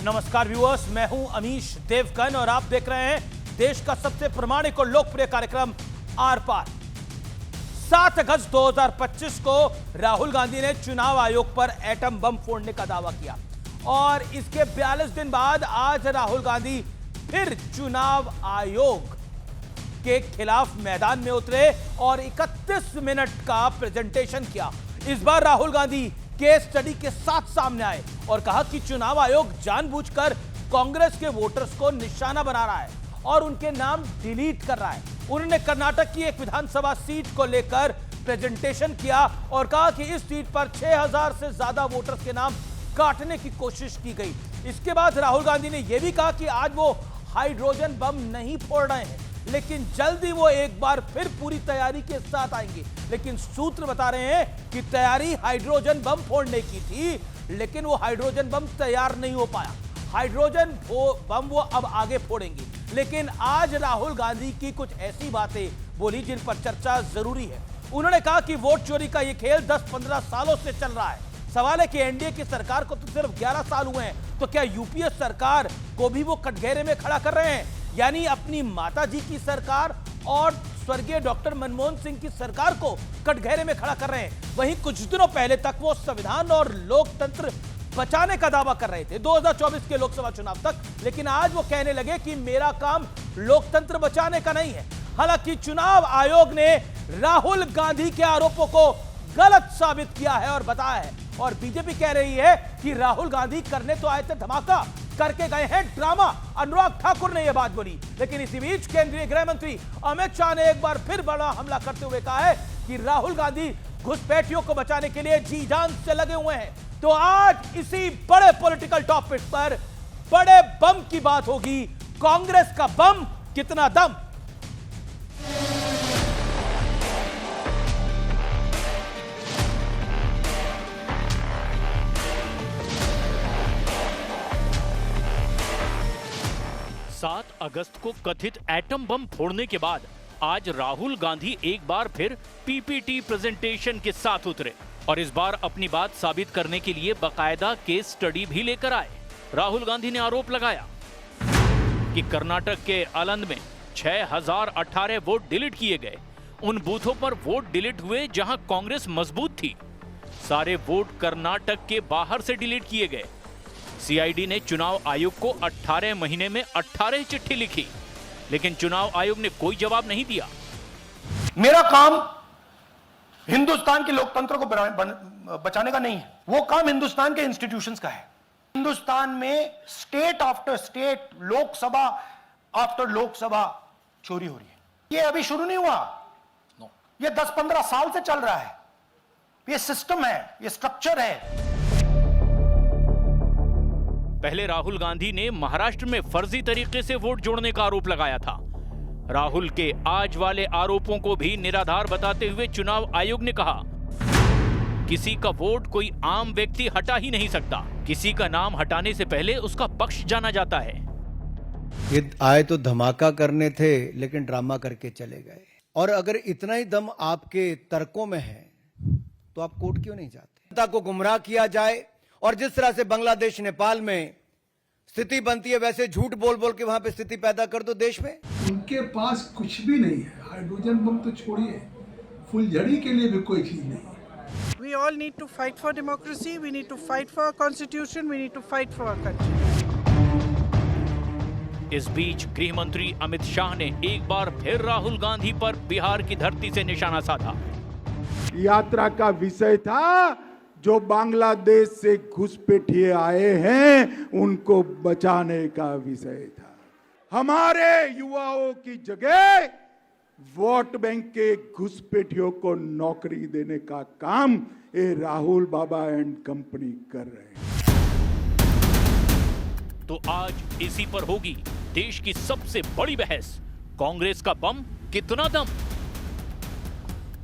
नमस्कार व्यूअर्स, मैं हूं अमीश देवगन और आप देख रहे हैं देश का सबसे प्रामाणिक और लोकप्रिय कार्यक्रम आर पार। 7 अगस्त 2025 को राहुल गांधी ने चुनाव आयोग पर एटम बम फोड़ने का दावा किया और इसके 42 दिन बाद आज राहुल गांधी फिर चुनाव आयोग के खिलाफ मैदान में उतरे और 31 मिनट का प्रेजेंटेशन किया। इस बार राहुल गांधी केस स्टडी के साथ सामने आए और कहा कि चुनाव आयोग जानबूझकर कांग्रेस के वोटर्स को निशाना बना रहा है और उनके नाम डिलीट कर रहा है। उन्होंने कर्नाटक की एक विधानसभा सीट को लेकर प्रेजेंटेशन किया और कहा कि इस सीट पर 6000 से ज्यादा वोटर्स के नाम काटने की कोशिश की गई। इसके बाद राहुल गांधी ने यह भी कहा कि आज वो हाइड्रोजन बम नहीं फोड़ रहे हैं, लेकिन जल्दी वो एक बार फिर पूरी तैयारी के साथ आएंगे। लेकिन सूत्र बता रहे हैं कि तैयारी हाइड्रोजन बम फोड़ने की थी, लेकिन वो हाइड्रोजन बम तैयार नहीं हो पाया। हाइड्रोजन बम वो अब आगे फोड़ेंगे। लेकिन आज राहुल गांधी की कुछ ऐसी बातें बोली जिन पर चर्चा जरूरी है। उन्होंने कहा कि वोट चोरी का ये खेल 10-15 सालों से चल रहा है। सवाल है कि एनडीए की सरकार को तो सिर्फ 11 साल हुए हैं, तो क्या यूपीए सरकार को भी वो कटघरे में खड़ा कर रहे हैं? यानी अपनी माताजी की सरकार और स्वर्गीय डॉक्टर मनमोहन सिंह की सरकार को कटघरे में खड़ा कर रहे हैं। वहीं कुछ दिनों पहले तक वो संविधान और लोकतंत्र बचाने का दावा कर रहे थे 2024 के लोकसभा चुनाव तक, लेकिन आज वो कहने लगे कि मेरा काम लोकतंत्र बचाने का नहीं है। हालांकि चुनाव आयोग ने राहुल गांधी के आरोपों को गलत साबित किया है और बताया है, और बीजेपी कह रही है कि राहुल गांधी करने तो आए थे धमाका, करके गए हैं ड्रामा। अनुराग ठाकुर ने यह बात बोली। लेकिन इसी बीच केंद्रीय गृह मंत्री अमित शाह ने एक बार फिर बड़ा हमला करते हुए कहा है कि राहुल गांधी घुसपैठियों को बचाने के लिए जी जान से लगे हुए हैं। तो आज इसी बड़े पॉलिटिकल टॉपिक पर बड़े बम की बात होगी। कांग्रेस का बम कितना दम। सात अगस्त को कथित एटम बम फोड़ने के बाद आज राहुल गांधी एक बार फिर पीपीटी प्रेजेंटेशन के साथ उतरे और इस बार अपनी बात साबित करने के लिए बकायदा केस स्टडी भी लेकर आए। राहुल गांधी ने आरोप लगाया कि कर्नाटक के आलंद में 6018 वोट डिलीट किए गए। उन बूथों पर वोट डिलीट हुए जहां कांग्रेस मजबूत थी। सारे वोट कर्नाटक के बाहर से डिलीट किए गए। सीआईडी ने चुनाव आयोग को 18 महीने में 18 चिट्ठी लिखी, लेकिन चुनाव आयोग ने कोई जवाब नहीं दिया। मेरा काम हिंदुस्तान के लोकतंत्र को बचाने का नहीं है, वो काम हिंदुस्तान के इंस्टीट्यूशंस का है। हिंदुस्तान में state after state, Lok Sabha after Lok Sabha चोरी हो रही है। ये अभी शुरू नहीं हुआ, ये 10-15 साल से चल रहा है। ये सिस्टम है, ये स्ट्रक्चर है। पहले राहुल गांधी ने महाराष्ट्र में फर्जी तरीके से वोट जोड़ने का आरोप लगाया था। राहुल के आज वाले आरोपों को भी निराधार बताते हुए चुनाव आयोग ने कहा, किसी का वोट कोई आम व्यक्ति हटा ही नहीं सकता। किसी का नाम हटाने से पहले उसका पक्ष जाना जाता है। ये आए तो धमाका करने थे, लेकिन ड्रामा करके चले गए। और अगर इतना ही दम आपके तर्कों में है तो आप कोर्ट क्यों नहीं जाते? जनता को गुमराह किया जाए और जिस तरह से बांग्लादेश नेपाल में स्थिति बनती है, वैसे झूठ बोल बोल के वहां पे स्थिति पैदा कर दो देश में। उनके पास कुछ भी नहीं है। हाइड्रोजन बम तो छोड़िए, फुलझड़ी के लिए भी कोई चीज नहीं है। We all need to fight for democracy. We need to fight for our constitution. We need to fight for our country. इस बीच गृह मंत्री अमित शाह ने एक बार फिर राहुल गांधी पर बिहार की धरती से निशाना साधा। यात्रा का विषय था जो बांग्लादेश से घुसपैठिए आए हैं उनको बचाने का विषय था। हमारे युवाओं की जगह वोट बैंक के घुसपैठियों को नौकरी देने का काम ये राहुल बाबा एंड कंपनी कर रहे हैं। तो आज इसी पर होगी देश की सबसे बड़ी बहस, कांग्रेस का बम कितना दम।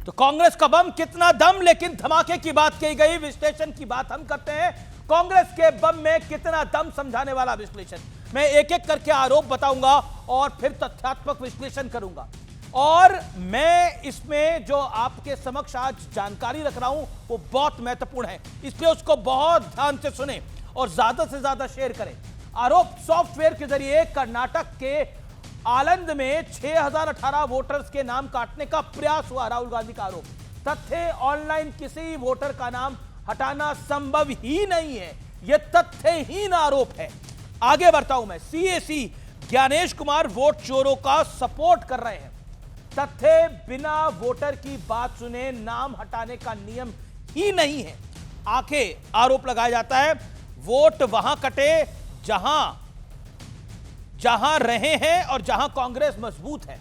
तो कांग्रेस का बम कितना दम, लेकिन धमाके की बात कही गई, विश्लेषण की बात हम करते हैं। कांग्रेस के बम में कितना दम समझाने वाला विश्लेषण। मैं एक एक करके आरोप बताऊंगा और फिर तथ्यात्मक विश्लेषण करूंगा। और मैं इसमें जो आपके समक्ष आज जानकारी रख रहा हूं वो बहुत महत्वपूर्ण है, इसलिए उसको बहुत ध्यान से सुने और ज्यादा से ज्यादा शेयर करें। आरोप सॉफ्टवेयर के जरिए कर्नाटक के आलंद में 6018 वोटर्स के नाम काटने का प्रयास हुआ। राहुल गांधी का आरोप, तथ्य ऑनलाइन किसी वोटर का नाम हटाना संभव ही नहीं है। यह तथ्यहीन आरोप है। आगे बढ़ता हूं मैं। सीएसी ज्ञानेश कुमार वोट चोरों का सपोर्ट कर रहे हैं। तथ्य बिना वोटर की बात सुने नाम हटाने का नियम ही नहीं है। आखिर आरोप लगाया जाता है वोट वहां कटे जहां रहे हैं और जहां कांग्रेस मजबूत है।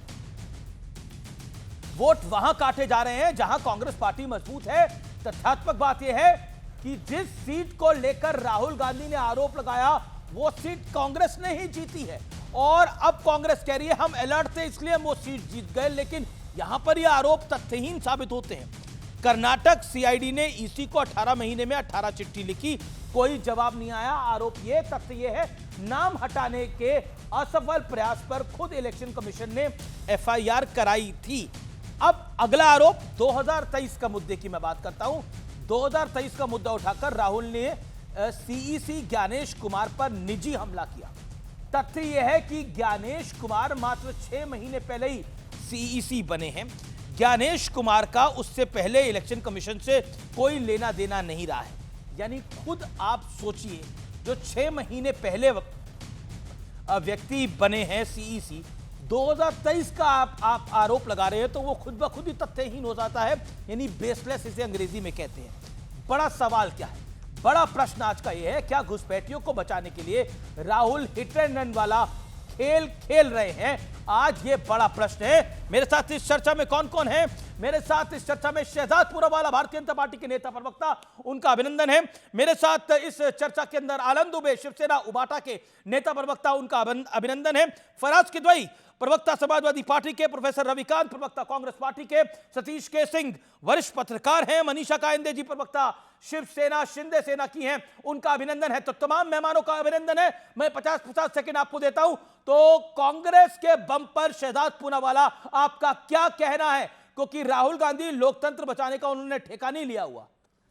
वोट वहां काटे जा रहे हैं जहां कांग्रेस पार्टी मजबूत है। तथ्यात्मक बात यह है कि जिस सीट को लेकर राहुल गांधी ने आरोप लगाया वो सीट कांग्रेस ने ही जीती है और अब कांग्रेस कह रही है हम अलर्ट थे इसलिए हम वो सीट जीत गए, लेकिन यहां पर ये आरोप तथ्यहीन साबित होते हैं। कर्नाटक सीआईडी ने ईसी को 18 महीने में 18 चिट्ठी लिखी, कोई जवाब नहीं आया। आरोप ये, तथ्य ये है नाम हटाने के असफल प्रयास पर खुद इलेक्शन कमीशन ने एफआईआर कराई थी। अब अगला आरोप 2023 का मुद्दे की मैं बात करता हूं। 2023 का मुद्दा उठाकर राहुल ने सीईसी ज्ञानेश कुमार पर निजी हमला किया। तथ्य यह है कि ज्ञानेश कुमार मात्र 6 महीने पहले ही सीईसी बने हैं। ज्ञानेश कुमार का उससे पहले इलेक्शन कमीशन से कोई लेना देना नहीं रहा है। यानी खुद आप सोचिए, जो 6 महीने पहले व्यक्ति बने हैं सीईसी, 2023 का आप आरोप लगा रहे हैं तो वो खुद ब खुद ही तथ्यहीन हो जाता है, यानी बेसलेस इसे अंग्रेजी में कहते हैं। बड़ा सवाल क्या है, बड़ा प्रश्न आज का यह है, क्या घुसपैठियों को बचाने के लिए राहुल हिट एंड रन वाला खेल खेल रहे हैं? आज ये बड़ा प्रश्न है। मेरे साथ इस चर्चा में कौन कौन है? मेरे साथ इस चर्चा में शहजाद पूरवाला, भारतीय जनता पार्टी के नेता प्रवक्ता, उनका अभिनंदन है। मेरे साथ इस चर्चा के अंदर आलम दुबे, शिवसेना उबाटा के नेता प्रवक्ता, उनका अभिनंदन है। फराज किदवई, प्रवक्ता समाजवादी पार्टी के, प्रोफेसर रविकांत, प्रवक्ता कांग्रेस पार्टी के, सतीश के सिंह वरिष्ठ पत्रकार हैं, मनीषा कायंदे जी प्रवक्ता शिवसेना शिंदे सेना की हैं, उनका अभिनंदन है। तो तमाम मेहमानों का अभिनंदन है। मैं 50-50 सेकंड आपको देता हूं। तो कांग्रेस के बम पर शहजाद पूनावाला आपका क्या कहना है, क्योंकि राहुल गांधी लोकतंत्र बचाने का उन्होंने ठेका नहीं लिया हुआ।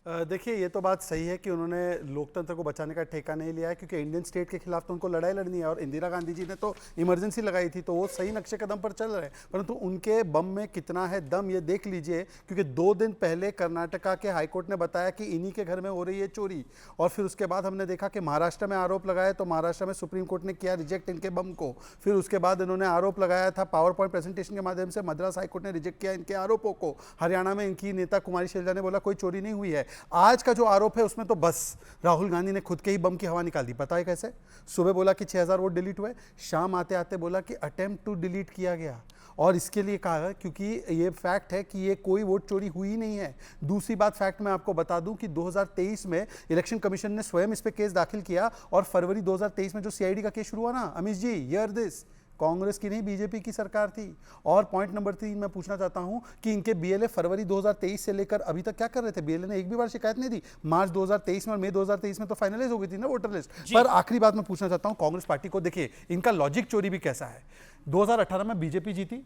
देखिए, ये तो बात सही है कि उन्होंने लोकतंत्र को बचाने का ठेका नहीं लिया है, क्योंकि इंडियन स्टेट के खिलाफ तो उनको लड़ाई लड़नी है और इंदिरा गांधी जी ने तो इमरजेंसी लगाई थी, तो वो सही नक्शे कदम पर चल रहे हैं। परंतु उनके बम में कितना है दम, ये देख लीजिए, क्योंकि 2 दिन पहले कर्नाटका के हाईकोर्ट ने बताया कि इन्हीं के घर में हो रही है चोरी, और फिर उसके बाद हमने देखा कि महाराष्ट्र में आरोप लगाया तो महाराष्ट्र में सुप्रीम कोर्ट ने किया रिजेक्ट इनके बम को। फिर उसके बाद इन्होंने आरोप लगाया था पावर पॉइंट प्रेजेंटेशन के माध्यम से, मद्रास हाईकोर्ट ने रिजेक्ट किया इनके आरोपों को। हरियाणा में इनकी नेता कुमारी शैलजा ने बोला कोई चोरी नहीं हुई है। आज का जो आरोप है उसमें तो बस राहुल गांधी ने खुद के ही बम की हवा निकाल दी। पता है कैसे? सुबह बोला कि 6000 वोट डिलीट हुए, शाम आते आते बोला कि अटेम्प्ट टू डिलीट किया गया, और इसके लिए कहा क्योंकि ये फैक्ट है कि ये कोई वोट चोरी हुई नहीं है। दूसरी बात, फैक्ट मैं आपको बता दूं कि 2023 में इलेक्शन कमीशन ने स्वयं इस पे केस दाखिल किया, और फरवरी 2023 में जो सीआईडी का केस शुरू हुआ ना, अमित जी, हियर दिस, कांग्रेस की नहीं बीजेपी की सरकार थी। और पॉइंट नंबर 3 मैं पूछना चाहता हूं कि इनके बीएलए फरवरी 2023 से लेकर अभी तक क्या कर रहे थे? बीएलए ने एक भी बार शिकायत नहीं दी। मार्च 2023 में और मई 2023 में तो फाइनलाइज हो गई थी ना वोटर लिस्ट। पर आखिरी बात मैं पूछना चाहता हूं कांग्रेस पार्टी को, देखिए इनका लॉजिक चोरी भी कैसा है। 2018 में बीजेपी जीती,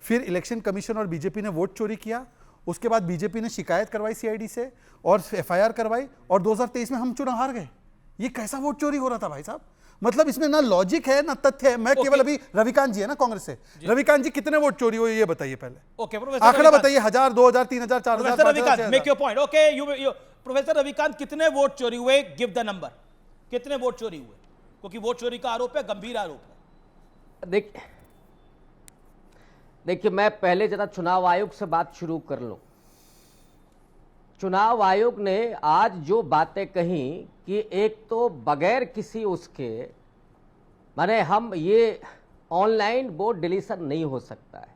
फिर इलेक्शन कमीशन और बीजेपी ने वोट चोरी किया, उसके बाद बीजेपी ने शिकायत करवाई सीआईडी से और एफआईआर करवाई, और 2023 में हम चुनाव हार गए। ये कैसा वोट चोरी हो रहा था भाई साहब? मतलब इसमें ना लॉजिक है ना तथ्य है। मैं केवल अभी रविकांत जी है ना कांग्रेस से, रविकांत जी कितने वोट चोरी हुए ये बताइए पहले। आंकड़ा बताइए, 1000, 2000, 3000, 4000। Ravikant, make your point. Okay, you professor Ravikant, कितने वोट चोरी हुए? Give the number. कितने वोट चोरी हुए? क्योंकि वोट चोरी का आरोप है, गंभीर आरोप है। देखिए, मैं पहले जरा चुनाव आयोग से बात शुरू कर लूं। चुनाव आयोग ने आज जो बातें कही कि एक तो बगैर किसी उसके, माने हम ये ऑनलाइन वोट डिलीशन नहीं हो सकता है,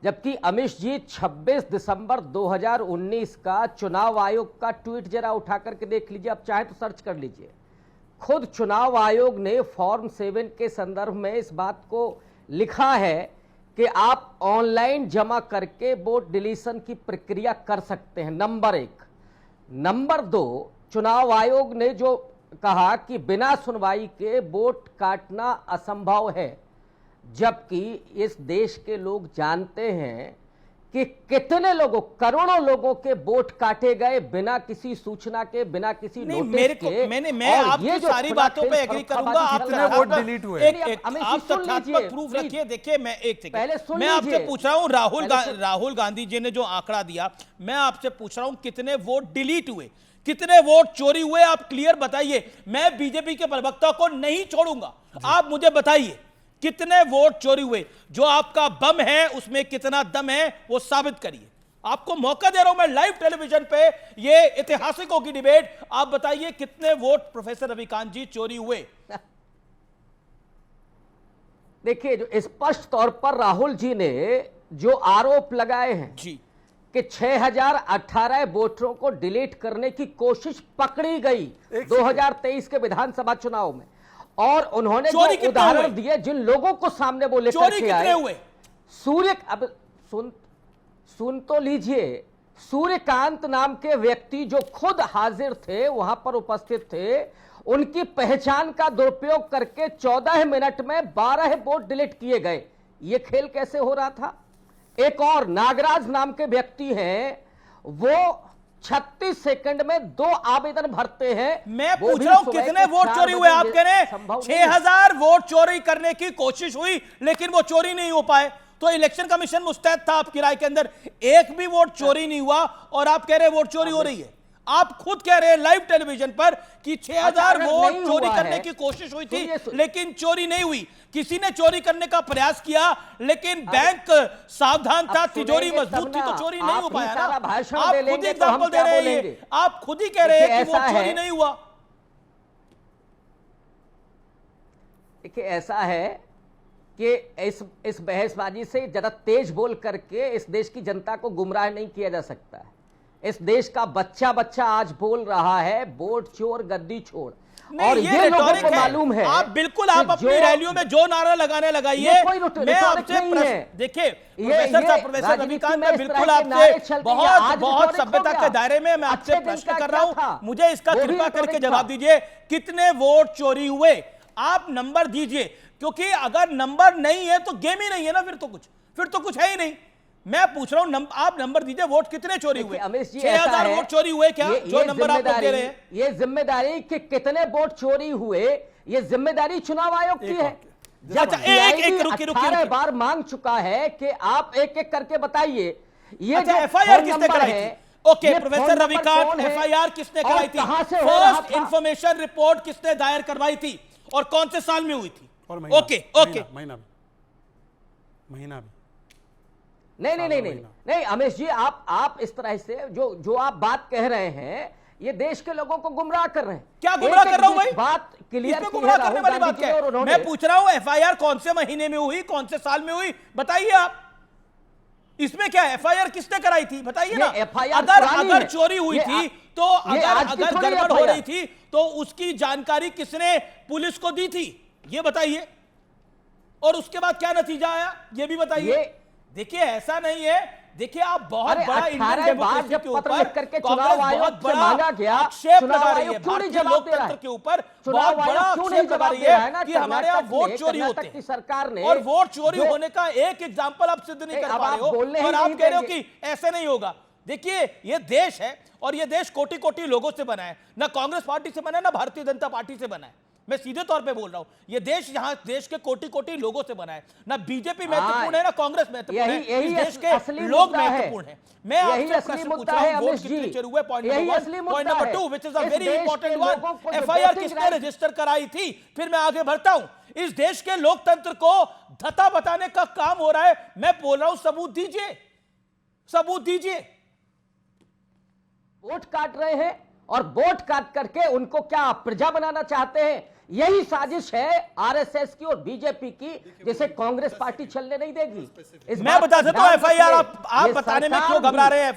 जबकि अमित जी 26 दिसंबर 2019 का चुनाव आयोग का ट्वीट जरा उठा करके देख लीजिए, आप चाहे तो सर्च कर लीजिए। खुद चुनाव आयोग ने फॉर्म 7 के संदर्भ में इस बात को लिखा है कि आप ऑनलाइन जमा करके वोट डिलीशन की प्रक्रिया कर सकते हैं, नंबर 1। नंबर 2, चुनाव आयोग ने जो कहा कि बिना सुनवाई के वोट काटना असंभव है, जबकि इस देश के लोग जानते हैं कि कितने लोगों, करोड़ों लोगों के वोट काटे गए बिना किसी सूचना के, बिना किसी नहीं, नोटिस मेरे को के। मैं आपकी सारी बातों पे एग्री करूंगा। आप वोट डिलीट हुए। आप तथ्यात्मक प्रूफ रखिए। देखिए मैं मैं आपसे पूछ रहा हूं, राहुल गांधी जी ने जो आंकड़ा दिया, मैं आपसे पूछ रहा हूं कितने वोट डिलीट हुए, कितने वोट चोरी हुए, आप क्लियर बताइए। मैं बीजेपी के प्रवक्ता को नहीं छोड़ूंगा, आप मुझे बताइए कितने वोट चोरी हुए। जो आपका बम है उसमें कितना दम है वो साबित करिए। आपको मौका दे रहा हूं मैं लाइव टेलीविजन पे, ये ऐतिहासिकों की डिबेट। आप बताइए कितने वोट प्रोफेसर रविकांत जी चोरी हुए। देखिए, जो स्पष्ट तौर पर राहुल जी ने जो आरोप लगाए हैं जी कि 6018 वोटरों को डिलीट करने की कोशिश पकड़ी गई 2023 के विधानसभा चुनाव में, और उन्होंने जो उदाहरण दिए जिन लोगों को सामने वो लेकर के आए, हुए सूर्य, अब सुन तो लीजिए, सूर्यकांत नाम के व्यक्ति जो खुद हाजिर थे, वहां पर उपस्थित थे, उनकी पहचान का दुरुपयोग करके 14 मिनट में 12 वोट डिलीट किए गए। ये खेल कैसे हो रहा था? एक और नागराज नाम के व्यक्ति हैं, वो 36 सेकंड में 2 आवेदन भरते हैं। मैं पूछ रहा हूं कितने वोट चोरी हुए? आप कह रहे हैं 6000 वोट चोरी करने की कोशिश हुई लेकिन वो चोरी नहीं हो पाए, तो इलेक्शन कमीशन मुस्तैद था आपकी राय के अंदर, एक भी वोट चोरी नहीं हुआ और आप कह रहे हैं वोट चोरी हो रही है। आप खुद कह रहे हैं लाइव टेलीविजन पर कि 6000 वोट चोरी करने की कोशिश हुई थी लेकिन चोरी नहीं हुई। किसी ने चोरी करने का प्रयास किया लेकिन बैंक सावधान था, तिजोरी मजबूत थी, तो चोरी नहीं हो पाया ना। आप खुद एग्जांपल दे रहे हैं, आप खुद ही कह रहे हैं कि वो चोरी नहीं हुआ। देखिए, ऐसा है कि इस बहसबाजी से ज्यादा तेज बोल करके इस देश की जनता को गुमराह नहीं किया जा सकता है। इस देश का बच्चा आज बोल रहा है वोट चोर गद्दी छोड़, और ये लोगों को मालूम है। आप बिल्कुल आप अपनी रैलियों में जो नारा लगाने लगाइए। मैं आपसे देखिए प्रोफेसर रविकांत, मैं बिल्कुल आपसे बहुत सभ्यता के दायरे में मैं आपसे प्रश्न कर रहा हूं, मुझे इसका कृपा करके जवाब दीजिए कितने वोट चोरी हुए। आप नंबर दीजिए, क्योंकि अगर नंबर नहीं है तो गेम ही नहीं है ना, फिर तो कुछ है ही नहीं। मैं पूछ रहा हूं आप नंबर दीजिए, वोट कितने चोरी हुए? 6000 वोट चोरी हुए क्या? जो नंबर आप दे रहे हैं, ये जिम्मेदारी कि कितने वोट चोरी हुए, ये जिम्मेदारी चुनाव आयोग की है। जब एक बार मांग चुका है कि आप एक एक करके बताइए। ये एफआईआर किसने कराई थी? ओके प्रोफेसर रविकांत, एफआईआर किसने कराई थी? फर्स्ट इंफॉर्मेशन रिपोर्ट किसने दायर करवाई थी और कौन से साल में हुई थी? ओके महीना भी नहीं अमेश जी, आप इस तरह से जो आप बात कह रहे हैं, ये देश के लोगों को गुमराह कर रहे हैं। क्या गुमराह कर रहा हूं भाई? बात क्लियर गुमराह करने वाली बात क्या है? मैं पूछ रहा हूं एफआईआर कौन से महीने में हुई, कौन से साल में हुई, बताइए आप। इसमें क्या एफआईआर किसने कराई थी बताइए ना। अगर चोरी हुई थी तो अगर गड़बड़ हो रही थी तो उसकी जानकारी किसने पुलिस को दी थी, ये बताइए। और उसके बाद क्या नतीजा आया ये भी बताइए। देखिए ऐसा नहीं है, देखिए आप बहुत बड़ा इंडियन डेमोक्रेसी के ऊपर कांग्रेस बहुत बड़ा आक्षेप लगा रही है, भारतीय लोकतंत्र के ऊपर बहुत बड़ा आक्षेप लगा रही है कि हमारे यहाँ वोट चोरी होते हैं सरकार ने, और वोट चोरी होने का एक एग्जांपल आप सिद्ध नहीं कर पा रहे हो और आप कह रहे हो कि ऐसे नहीं होगा। देखिए ये देश है और ये देश कोटि कोटि लोगों से बना है, ना कांग्रेस पार्टी से बना है ना भारतीय जनता पार्टी से बना है। मैं सीधे तौर पे बोल रहा हूं, ये देश यहाँ देश के कोटि कोटि लोगों से बना है, ना बीजेपी महत्वपूर्ण है ना कांग्रेस महत्वपूर्ण है, इस देश के लोग महत्वपूर्ण हैं। मैं आपसे प्रश्न पूछ रहा हूं, वोट कितने चोरी हुए? Point number 2 which is a very important one, FIR किसने रजिस्टर कराई थी? फिर मैं आगे बढ़ता हूं। इस देश के लोकतंत्र को धता बताने का काम हो रहा है। मैं बोल रहा हूं सबूत दीजिए, सबूत दीजिए। वोट काट रहे हैं और वोट काट करके उनको क्या प्रजा बनाना चाहते हैं। यही साजिश है आरएसएस की और बीजेपी की, जिसे कांग्रेस पार्टी चलने नहीं देगी। मैं बता देता हूं एफआईआर आप बताने में क्यों घबरा रहे हैं।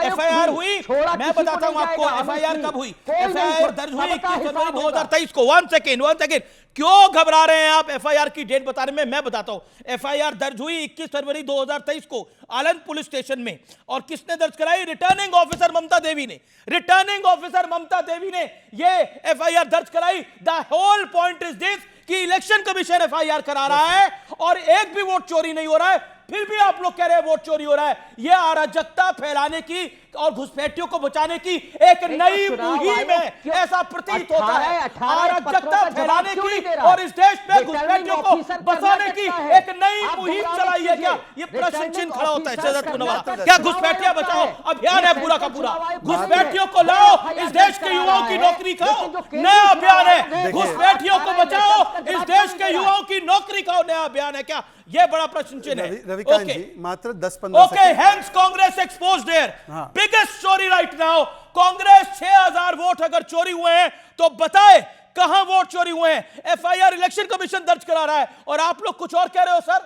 एफआईआर हुई, मैं बताता हूं आपको एफआईआर कब हुई। एफआईआर दर्ज हुई 21 फरवरी 2023 को। वन सेकेंड, क्यों घबरा रहे हैं आप एफआईआर की डेट बताने में? मैं बताता हूं। एफआईआर दर्ज हुई 21 फरवरी 2023 को आनंद पुलिस स्टेशन में, और किसने दर्ज कराई? रिटर्निंग ऑफिसर ममता देवी ने। रिटर्निंग ऑफिसर ममता देवी ने ये एफआईआर दर्ज कराई। The whole point is this कि इलेक्शन कमीशन एफआईआर करा रहा है और एक भी वोट चोरी नहीं हो रहा है। फिर भी आप लोग कह रहे हैं वोट चोरी हो रहा है। यह अराजकता फैलाने की और घुसपैठियों को बचाने की एक नई मुहिम है, ऐसा प्रतीत होता है। अराजकता फैलाने की और इस देश में घुसपैठियों को बचाने की एक नई मुहिम चलाई है क्या? ये प्रश्न चिन्ह खड़ा होता है शहजाद पूनावाला। क्या घुसपैठियां बचाओ अभियान है पूरा का पूरा? घुसपैठियों को लाओ, इस देश के युवाओं की नौकरी खाओ, नया अभियान है। घुसपैठियों को बचाओ, इस देश के युवाओं की नौकरी खाओ, नया अभियान है क्या? यह बड़ा प्रश्न चिन्ह है। रविकांत जी मात्र 10-15 okay, hence Congress exposed here. Biggest चोरी राइट नाउ। कांग्रेस 6000 वोट अगर चोरी हुए हैं तो बताए कहां वोट चोरी हुए हैं? एफआईआर इलेक्शन कमीशन दर्ज करा रहा है और आप लोग कुछ और कह रहे हो सर।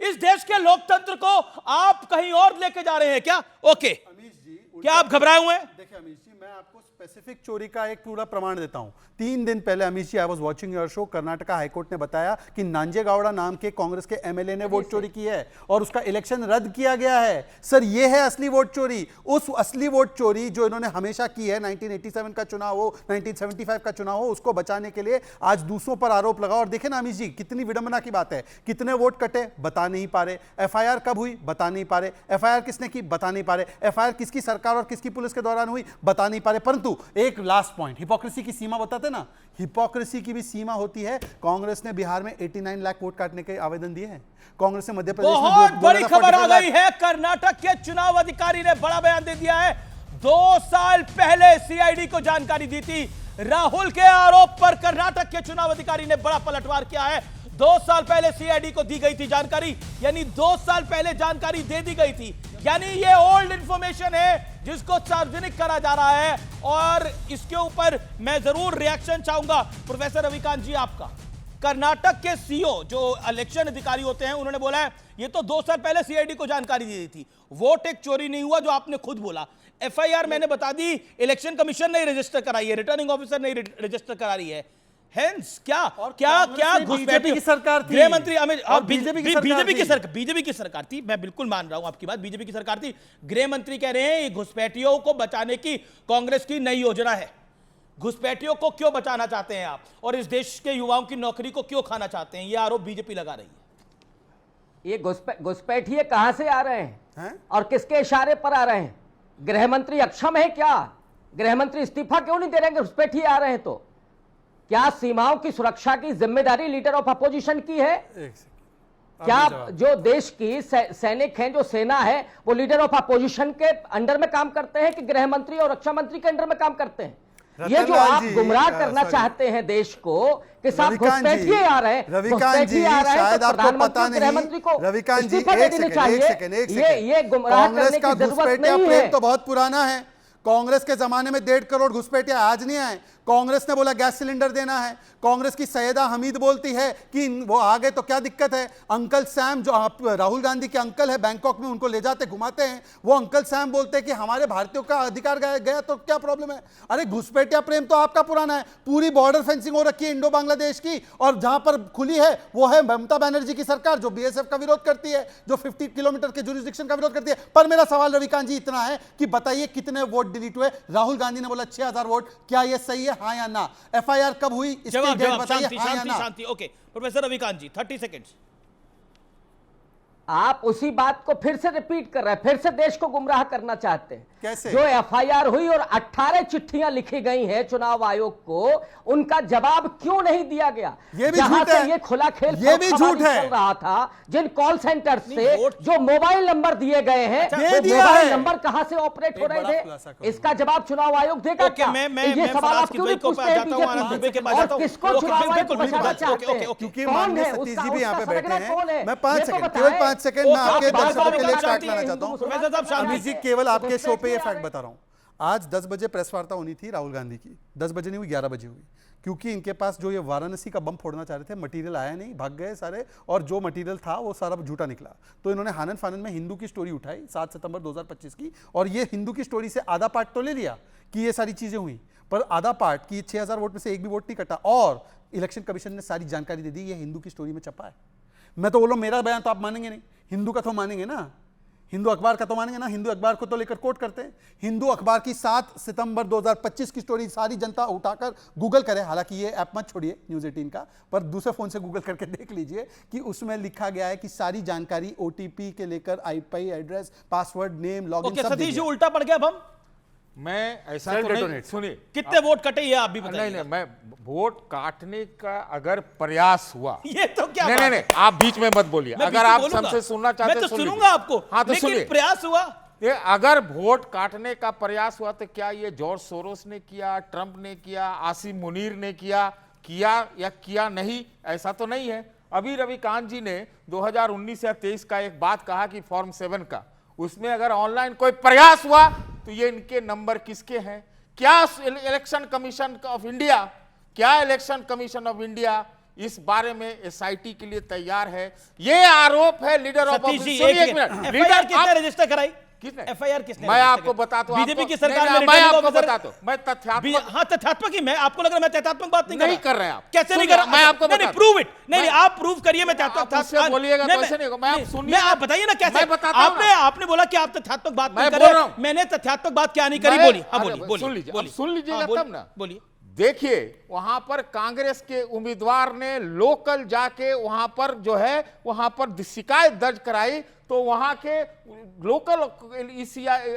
इस देश के लोकतंत्र को आप कहीं और लेके जा रहे हैं क्या? ओके, अमीश जी, क्या आप घबराए हुए हैं? देखिए अमीश जी, मैं आपको स्पेसिफिक चोरी का एक पूरा प्रमाण देता हूं। 3 दिन पहले Amish ji, I was watching your show, Karnataka high court ने बताया कि नांजेगौड़ा नाम के कांग्रेस के एमएलए ने वोट चोरी की है और उसका इलेक्शन रद्द किया गया है। सर, ये है असली वोट चोरी। उस असली वोट चोरी जो इन्होंने हमेशा की है, 1987 का चुनाव हो, 1975 का चुनाव हो, उसको बचाने के लिए आज दूसरों पर आरोप लगाओ। और देखे ना अमीश जी, कितनी विडंबना की बात है। कितने वोट कटे बता नहीं पा रहे, एफआईआर कब हुई बता नहीं पा रहे, एफआईआर किसने की बता नहीं पा रहे, एफआईआर किसकी सरकार और किसकी पुलिस के दौरान हुई बता नहीं पा रहे। परंतु एक लास्ट पॉइंट, हिपोक्रेसी की सीमा बताते ना, हिपोक्रेसी की भी सीमा होती है। कांग्रेस ने बिहार में 89 लाख वोट काटने के आवेदन दिए हैं। कांग्रेस ने मध्य प्रदेश में बहुत बड़ी खबर आ गई है। कर्नाटक के चुनाव अधिकारी ने बड़ा बयान दे दिया है। 2 साल पहले सीआईडी को जानकारी दी थी। राहुल के आरोप पर कर्नाटक के चुनाव अधिकारी ने बड़ा पलटवार किया है। 2 साल पहले सीआईडी को दी गई थी जानकारी, यानी 2 साल पहले जानकारी दे दी गई थी, यानी ये ओल्ड इंफॉर्मेशन है जिसको सार्वजनिक करा जा रहा है। और इसके ऊपर मैं जरूर रिएक्शन चाहूंगा प्रोफेसर रविकांत जी आपका। कर्नाटक के सीओ जो इलेक्शन अधिकारी होते हैं, उन्होंने बोला है ये तो 2 साल पहले सीआईडी को जानकारी दी थी, वोट एक चोरी नहीं हुआ जो आपने खुद बोला। एफआईआर मैंने बता दी, इलेक्शन कमीशन नहीं रजिस्टर कराई है, रिटर्निंग ऑफिसर नहीं रजिस्टर करा रही है। हेंस क्या बीजेपी की सरकार थी, गृह मंत्री अमित, बीजेपी की सरकार थी, मैं बिल्कुल मान रहा हूं आपकी बात, बीजेपी की सरकार थी। गृह मंत्री कह रहे हैं ये घुसपैठियों को बचाने की कांग्रेस की नई योजना है। घुसपैठियों को क्यों बचाना चाहते हैं आप, और इस देश के युवाओं की नौकरी को क्यों खाना चाहते हैं? ये आरोप बीजेपी लगा रही है। ये घुसपैठिए कहां से आ रहे हैं और किसके इशारे पर आ रहे हैं? गृह मंत्री अक्षम है क्या? गृह मंत्री इस्तीफा क्यों नहीं दे रहे हैं? घुसपैठिए आ रहे हैं तो क्या सीमाओं की सुरक्षा की जिम्मेदारी लीडर ऑफ अपोजिशन की है? क्या जो देश की सैनिक हैं, जो सेना है, वो लीडर ऑफ अपोजिशन के अंडर में काम करते हैं कि गृह मंत्री और रक्षा मंत्री के अंडर में काम करते हैं? ये जो आप गुमराह करना चाहते हैं देश को कि साहब घुसपैठिए आ रहे हैं, रविकांत जी, शायद आपको पता नहीं, रविकांत जी एक सेकंड, ये गुमराह करने की जरूरत नहीं है। तो बहुत पुराना है। कांग्रेस के जमाने में 1.5 करोड़ घुसपैठिए आज नहीं आए। कांग्रेस ने बोला गैस सिलेंडर देना है। कांग्रेस की सैयदा हमीद बोलती है कि वो आ गए तो क्या दिक्कत है। अंकल सैम जो राहुल गांधी के अंकल है, बैंकॉक में उनको ले जाते घुमाते हैं, वो अंकल सैम बोलते हैं कि हमारे भारतीयों का अधिकार गया तो क्या प्रॉब्लम है। अरे घुसपैठिया प्रेम तो आपका पुराना है। पूरी बॉर्डर फेंसिंग हो रखी है इंडो बांग्लादेश की, और जहां पर खुली है वो है ममता बनर्जी की सरकार जो बीएसएफ का विरोध करती है, जो 50 किलोमीटर के जुरिस्डिक्शन का विरोध करती है। पर मेरा सवाल रविकांत जी इतना है कि बताइए कितने वोट डिलीट हुए? राहुल गांधी ने बोला 6000 वोट, क्या यह सही है, हाँ या ना? एफआईआर कब हुई, इसकी डेट बताइए, हाँ या ना? शांति। ओके प्रोफेसर रविकांत जी 30 सेकंड्स। आप उसी बात को फिर से रिपीट कर रहे हैं, फिर से देश को गुमराह करना चाहते हैं। कैसे? जो एफआईआर हुई और 18 चिट्ठियां लिखी गई हैं चुनाव आयोग को, उनका जवाब क्यों नहीं दिया गया? ये भी झूठ है। ये खुला खेल ये भी झूठ है। चल रहा था। जिन कॉल सेंटर से जो मोबाइल नंबर दिए गए हैं, मोबाइल नंबर कहां से ऑपरेट हो रहे थे, इसका जवाब चुनाव आयोग देगा क्या? ये सवाल आप क्यों नहीं पूछते हैं बीजेपी? और किसको चुनाव आयोग बचाना चाहते हैं? क्योंकि माननीय सतीश जी भी यहाँ पे बैठे हैं। मैं 5 सेकंड, केवल 5 सेकंड मैं आपके दर्शकों के लिए फैक्ट लाना चाहता हूँ। अमित जी, केवल आपके शो पे ये फैक्ट बता रहा हूँ। आज 10 बजे प्रेस वार्ता होनी थी राहुल गांधी की, 10 बजे नहीं हुई, 11 बजे हुई, क्योंकि इनके पास जो ये वाराणसी का बम फोड़ना चाह रहे थे, मटेरियल आया नहीं, भाग गए सारे, और जो मटेरियल था वो सारा झूठा निकला। तो इन्होंने हानन फानन में हिंदू की स्टोरी उठाई 7 सितंबर 2025 की, और ये हिंदू की स्टोरी से आधा पार्ट तो ले लिया कि ये सारी चीजें हुई, पर आधा पार्ट कि 6000 वोट में से एक भी वोट नहीं कटा, और इलेक्शन कमीशन ने सारी जानकारी दे दी, ये हिंदू की स्टोरी में छपा है। मैं तो बोलो मेरा बयान तो आप मानेंगे नहीं, हिंदू का तो मानेंगे ना। हिंदू अखबार का तो मानेंगे ना, हिंदू अखबार को तो लेकर कोट करते हैं। हिंदू अखबार की 7 सितंबर 2025 की स्टोरी सारी जनता उठाकर गूगल करे, हालांकि ये ऐप मत छोड़िए न्यूज़ 18 का, पर दूसरे फोन से गूगल करके देख लीजिए कि उसमें लिखा गया है कि सारी जानकारी ओटीपी के लेकर IP address, password, name, login सब दे सतीश जी दिया। उल्टा पड़ गया अब हम। मैं ऐसा तो नहीं, सुनिए कितने वोट कटे ये आप भी बताइए। नहीं, मैं वोट काटने का अगर प्रयास हुआ, ये तो क्या नहीं बात नहीं, है? आप बीच में मत बोलिए। मैं अगर बीच में आप बोलूंगा। सबसे सुनना चाहते मैं तो सुन लीजिए। सुनूंगा आपको। हाँ तो लेकिन सुनिए, प्रयास हुआ। ये अगर वोट काटने का प्रयास हुआ तो क्या ये जॉर्ज सोरोस ने किया, ट्रंप ने किया, आसिम मुनीर ने किया या किया नहीं, ऐसा तो नहीं है। अभी रविकांत जी ने 2019 या 23 का एक बात कहा कि फॉर्म 7 का, उसमें अगर ऑनलाइन कोई प्रयास हुआ तो ये इनके नंबर किसके हैं? क्या इलेक्शन कमीशन ऑफ इंडिया, क्या इलेक्शन कमीशन ऑफ इंडिया इस बारे में एसआईटी के लिए तैयार है? ये आरोप है लीडर ऑफ सतीश जी, सुनिए एक एक मिनट, मिनट, लीडर एफआईआर किसने रजिस्टर कराई? किसने? एफआईआर किसने? मैं आपको बताता हूं, बीजेपी की आपको- सरकार नहीं, में मैं रिटर्निंग आपको ऑफिसर- बताता हूं, मैं तथ्यात्मक हाँ तथ्यात्मक ही, मैं आपको लग रहा है मैं तथ्यात्मक बात नहीं नहीं रहा। कर रहे हैं आप। कैसे नहीं सुनिए, कर रहा? मैं आपको नहीं बताता प्रूव इट। हूं। नहीं आप प्रूव करिए, मैं आप मुझसे बोलिएगा तो ऐसे नहीं होगा। मैं आप सुनिए, आप बताइए ना कैसे। मैं बताता हूं आपने ना। आपने बोला कि आप तथ्यात्मक बात नहीं मैं कर बोल रहे। रहा हूं। मैंने तथ्यात्मक बात क्या नहीं करी? मैं- बोलिए। हाँ अरे, बोलिए, सुन लीजिए, बोलिए। अब सुन लीजिएगा हाँ, बोलिए, तब ना। बोलिए। देखिए वहां पर कांग्रेस के उम्मीदवार ने लोकल जाके वहां पर जो है वहां पर शिकायत दर्ज कराई, तो वहां के लोकल